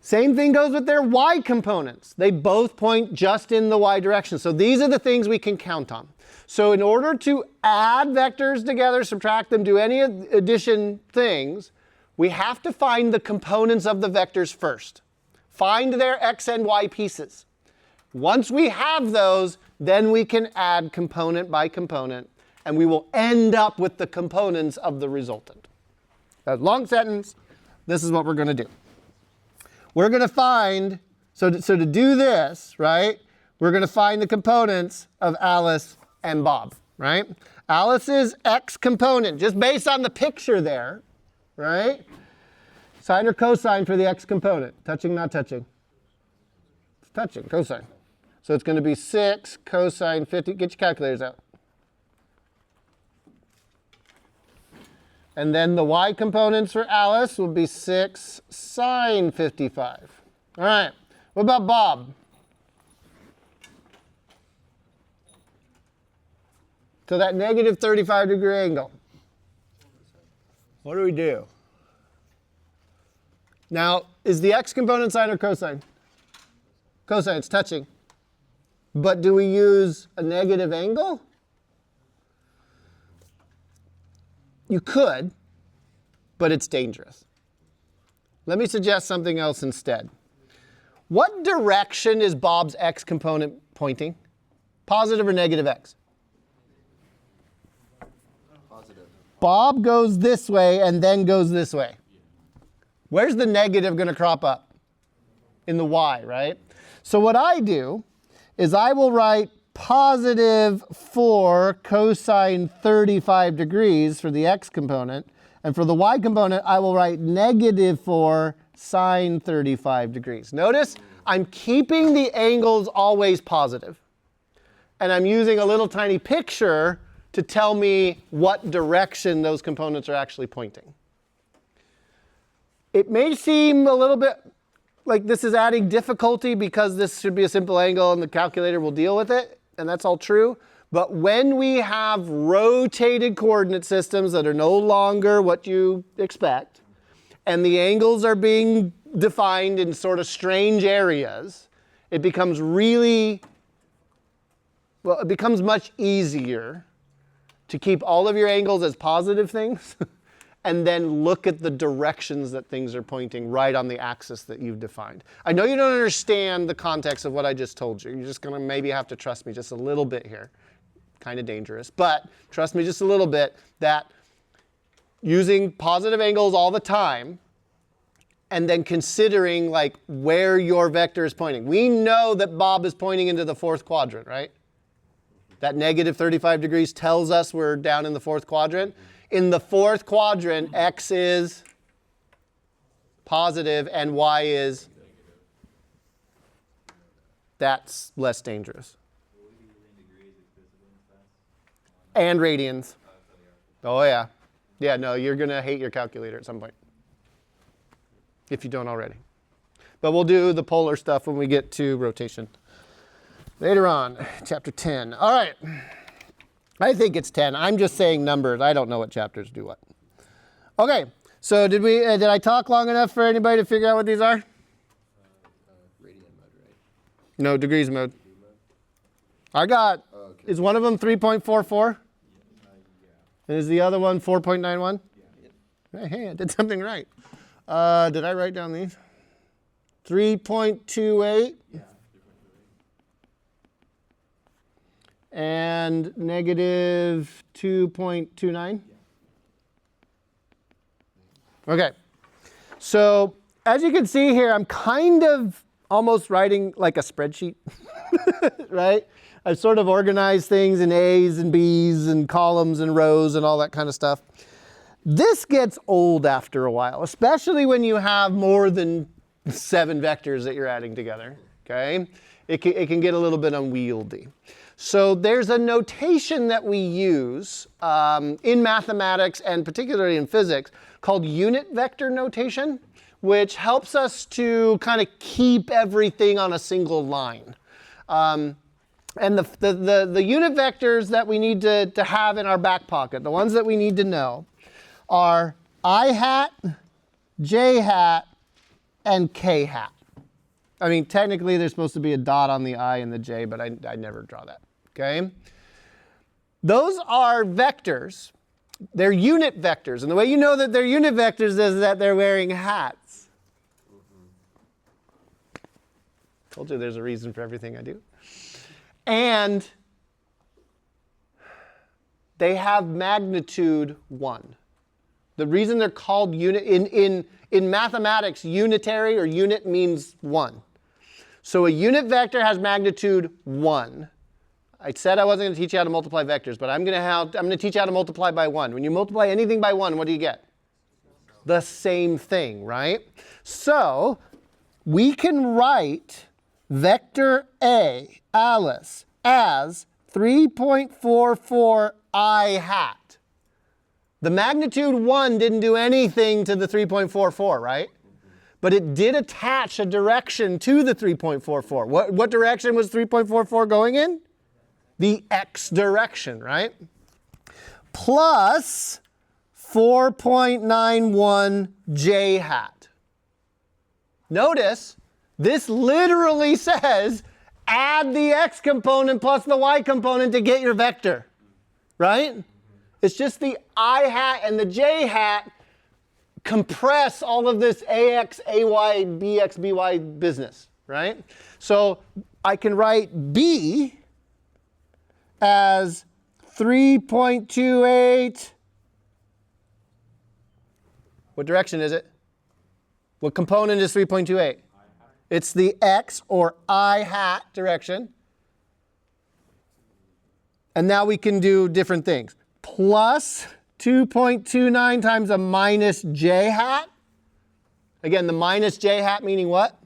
S1: Same thing goes with their y components. They both point just in the y direction. So these are the things we can count on. So in order to add vectors together, subtract them, do any addition things, we have to find the components of the vectors first. Find their x and y pieces. Once we have those, then we can add component by component, and we will end up with the components of the resultant. That long sentence, this is what we're going to do. We're going to find, so to do this, right, we're going to find the components of Alice and Bob, right? Alice's x component, just based on the picture there, right? Sine or cosine for the x component? Touching, not touching? It's touching, cosine. So it's going to be 6 cosine 50. Get your calculators out. And then the y components for Alice will be 6 sine 55. All right. What about Bob? So that negative 35 degree angle. What do we do? Now, is the x component sine or cosine? Cosine, it's touching. But do we use a negative angle? You could, but it's dangerous. Let me suggest something else instead. What direction is Bob's x component pointing? Positive or negative x?
S2: Positive.
S1: Bob goes this way and then goes this way. Where's the negative going to crop up? In the y, right? So what I do is I will write positive 4 cosine 35 degrees for the x component. And for the y component, I will write negative 4 sine 35 degrees. Notice I'm keeping the angles always positive. And I'm using a little tiny picture to tell me what direction those components are actually pointing. It may seem a little bit like this is adding difficulty because this should be a simple angle and the calculator will deal with it, and that's all true. But when we have rotated coordinate systems that are no longer what you expect, and the angles are being defined in sort of strange areas, it becomes it becomes much easier to keep all of your angles as positive things and then look at the directions that things are pointing right on the axis that you've defined. I know you don't understand the context of what I just told you. You're just going to maybe have to trust me just a little bit here. Kind of dangerous, but trust me just a little bit that using positive angles all the time and then considering like where your vector is pointing. We know that Bob is pointing into the 4th quadrant, right? That negative 35 degrees tells us we're down in the 4th quadrant. In the 4th quadrant, x is positive and y is, that's less dangerous. and radians. Oh, yeah. Yeah, no, you're going to hate your calculator at some point, if you don't already. But we'll do the polar stuff when we get to rotation. Later on, chapter 10. All right. I think it's 10. I'm just saying numbers. I don't know what chapters do what. Okay. So did I talk long enough for anybody to figure out what these are?
S2: Radian mode, right?
S1: No, degrees mode. I got, is one of them 3.44? And is the other one 4.91? Yeah. Hey, I did something right. Did I write down these? 3.28? Yeah. And negative 2.29? Okay. So as you can see here, I'm kind of almost writing like a spreadsheet, right? I've sort of organized things in A's and B's and columns and rows and all that kind of stuff. This gets old after a while, especially when you have more than 7 vectors that you're adding together, okay? It can get a little bit unwieldy. So there's a notation that we use in mathematics and particularly in physics called unit vector notation, which helps us to kind of keep everything on a single line. And the unit vectors that we need to have in our back pocket, the ones that we need to know, are I hat, J hat, and K hat. I mean, technically there's supposed to be a dot on the I and the J, but I never draw that, okay? Those are vectors. They're unit vectors. And the way you know that they're unit vectors is that they're wearing hats. Told you there's a reason for everything I do. And they have magnitude 1. The reason they're called unit, in mathematics, unitary or unit means 1. So a unit vector has magnitude 1. I said I wasn't going to teach you how to multiply vectors, but I'm going to teach you how to multiply by 1. When you multiply anything by 1, what do you get? The same thing, right? So we can write vector A, Alice, as 3.44 I hat. The magnitude 1 didn't do anything to the 3.44, right? But it did attach a direction to the 3.44. What direction was 3.44 going in? The x direction, right? Plus 4.91 j hat. Notice, this literally says add the x component plus the y component to get your vector, right? It's just the I hat and the j hat compress all of this ax, ay, bx, by business, right? So I can write b as 3.28. What direction is it? What component is 3.28? It's the x or I hat direction. And now we can do different things. Plus 2.29 times a minus j hat. Again, the minus j hat meaning what?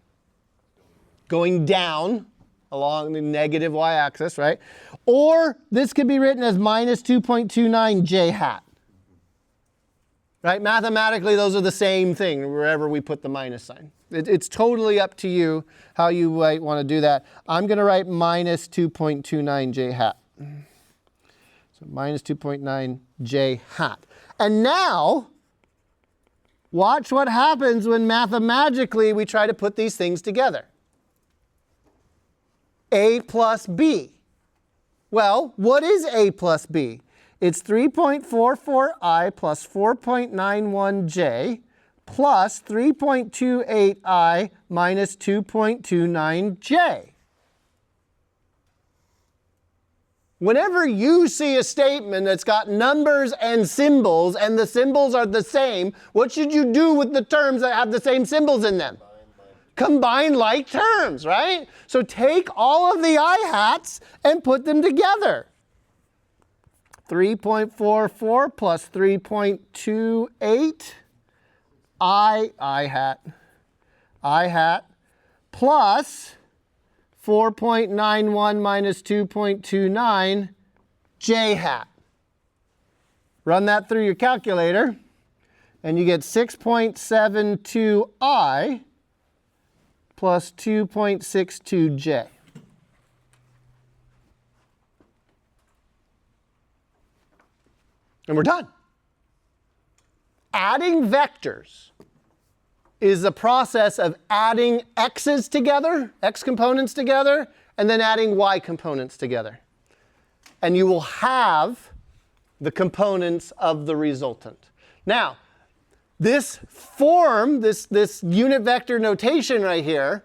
S1: Going down along the negative y-axis, right? Or this could be written as minus 2.29 j hat. Right? Mathematically, those are the same thing wherever we put the minus sign. It's totally up to you how you might want to do that. I'm going to write minus 2.29 j hat. So minus 2.9 j hat. And now, watch what happens when mathematically we try to put these things together. A plus B. Well, what is A plus B? It's 3.44i plus 4.91j plus 3.28i minus 2.29j. Whenever you see a statement that's got numbers and symbols and the symbols are the same, what should you do with the terms that have the same symbols in them? Combine like terms, right? So take all of the I hats and put them together. 3.44 plus 3.28 I hat plus 4.91 minus 2.29 j hat. Run that through your calculator, and you get 6.72i plus 2.62j. And we're done. Adding vectors is the process of adding x's together, x components together, and then adding y components together. And you will have the components of the resultant. Now, this form, this unit vector notation right here,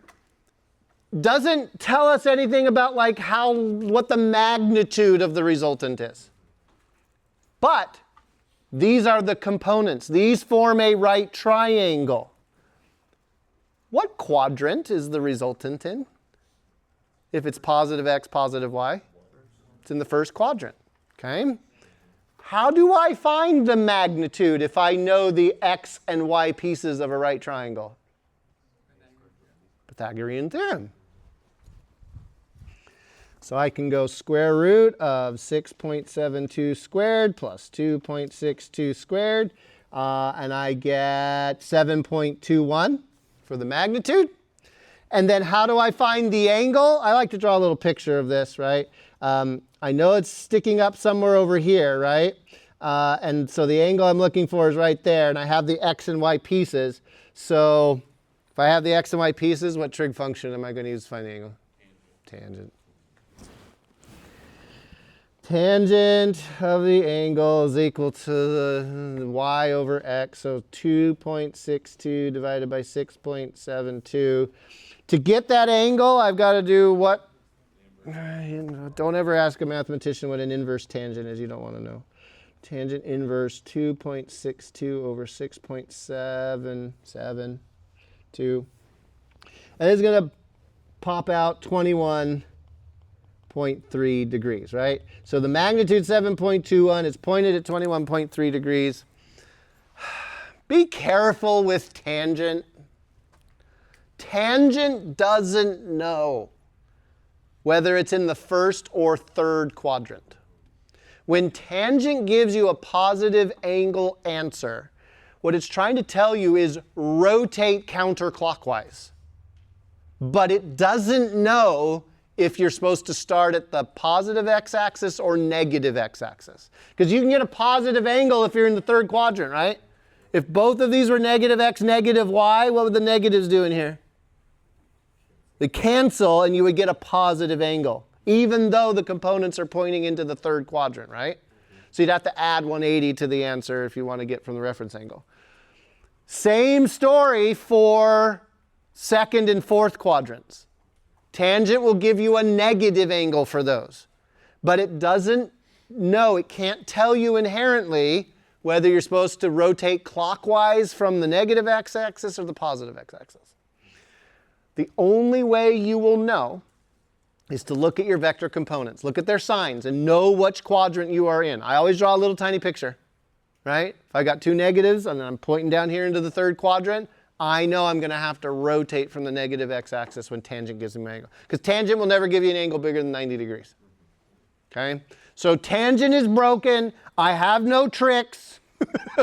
S1: doesn't tell us anything about like what the magnitude of the resultant is. But these are the components. These form a right triangle. What quadrant is the resultant in? If it's positive x, positive y, it's in the first quadrant. Okay? How do I find the magnitude if I know the x and y pieces of a right triangle? Pythagorean theorem. So I can go square root of 6.72 squared plus 2.62 squared, and I get 7.21 for the magnitude. And then how do I find the angle? I like to draw a little picture of this, right? I know it's sticking up somewhere over here, right? And so the angle I'm looking for is right there, and I have the x and y pieces. So if I have the x and y pieces, what trig function am I going to use to find the angle? Tangent. Tangent of the angle is equal to the y over x, so 2.62 divided by 6.72. To get that angle, I've got to do what? Don't ever ask a mathematician what an inverse tangent is. You don't want to know. Tangent inverse 2.62 over 6.772. And it's going to pop out 21.3 degrees, right? So the magnitude 7.21 is pointed at 21.3 degrees. Be careful with tangent. Tangent doesn't know whether it's in the first or third quadrant. When tangent gives you a positive angle answer, what it's trying to tell you is rotate counterclockwise. But it doesn't know if you're supposed to start at the positive x-axis or negative x-axis. Because you can get a positive angle if you're in the third quadrant, right? If both of these were negative x, negative y, what would the negatives do in here? They cancel, and you would get a positive angle, even though the components are pointing into the third quadrant, right? So you'd have to add 180 to the answer if you want to get from the reference angle. Same story for second and fourth quadrants. Tangent will give you a negative angle for those. But it doesn't know, it can't tell you inherently whether you're supposed to rotate clockwise from the negative x-axis or the positive x-axis. The only way you will know is to look at your vector components. Look at their signs and know which quadrant you are in. I always draw a little tiny picture, right? If I got two negatives and I'm pointing down here into the third quadrant, I know I'm going to have to rotate from the negative x-axis when tangent gives me an angle. Because tangent will never give you an angle bigger than 90 degrees. Okay? So tangent is broken. I have no tricks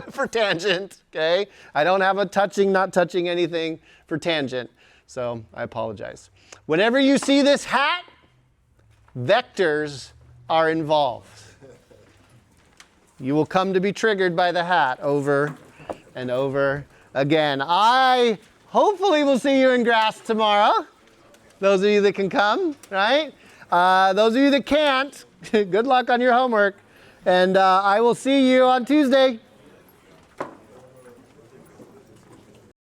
S1: for tangent. Okay? I don't have a touching, not touching anything for tangent. So I apologize. Whenever you see this hat, vectors are involved. You will come to be triggered by the hat over and over again. I hopefully will see you in grass tomorrow. Those of you that can come, right? Those of you that can't, good luck on your homework. And I will see you on Tuesday.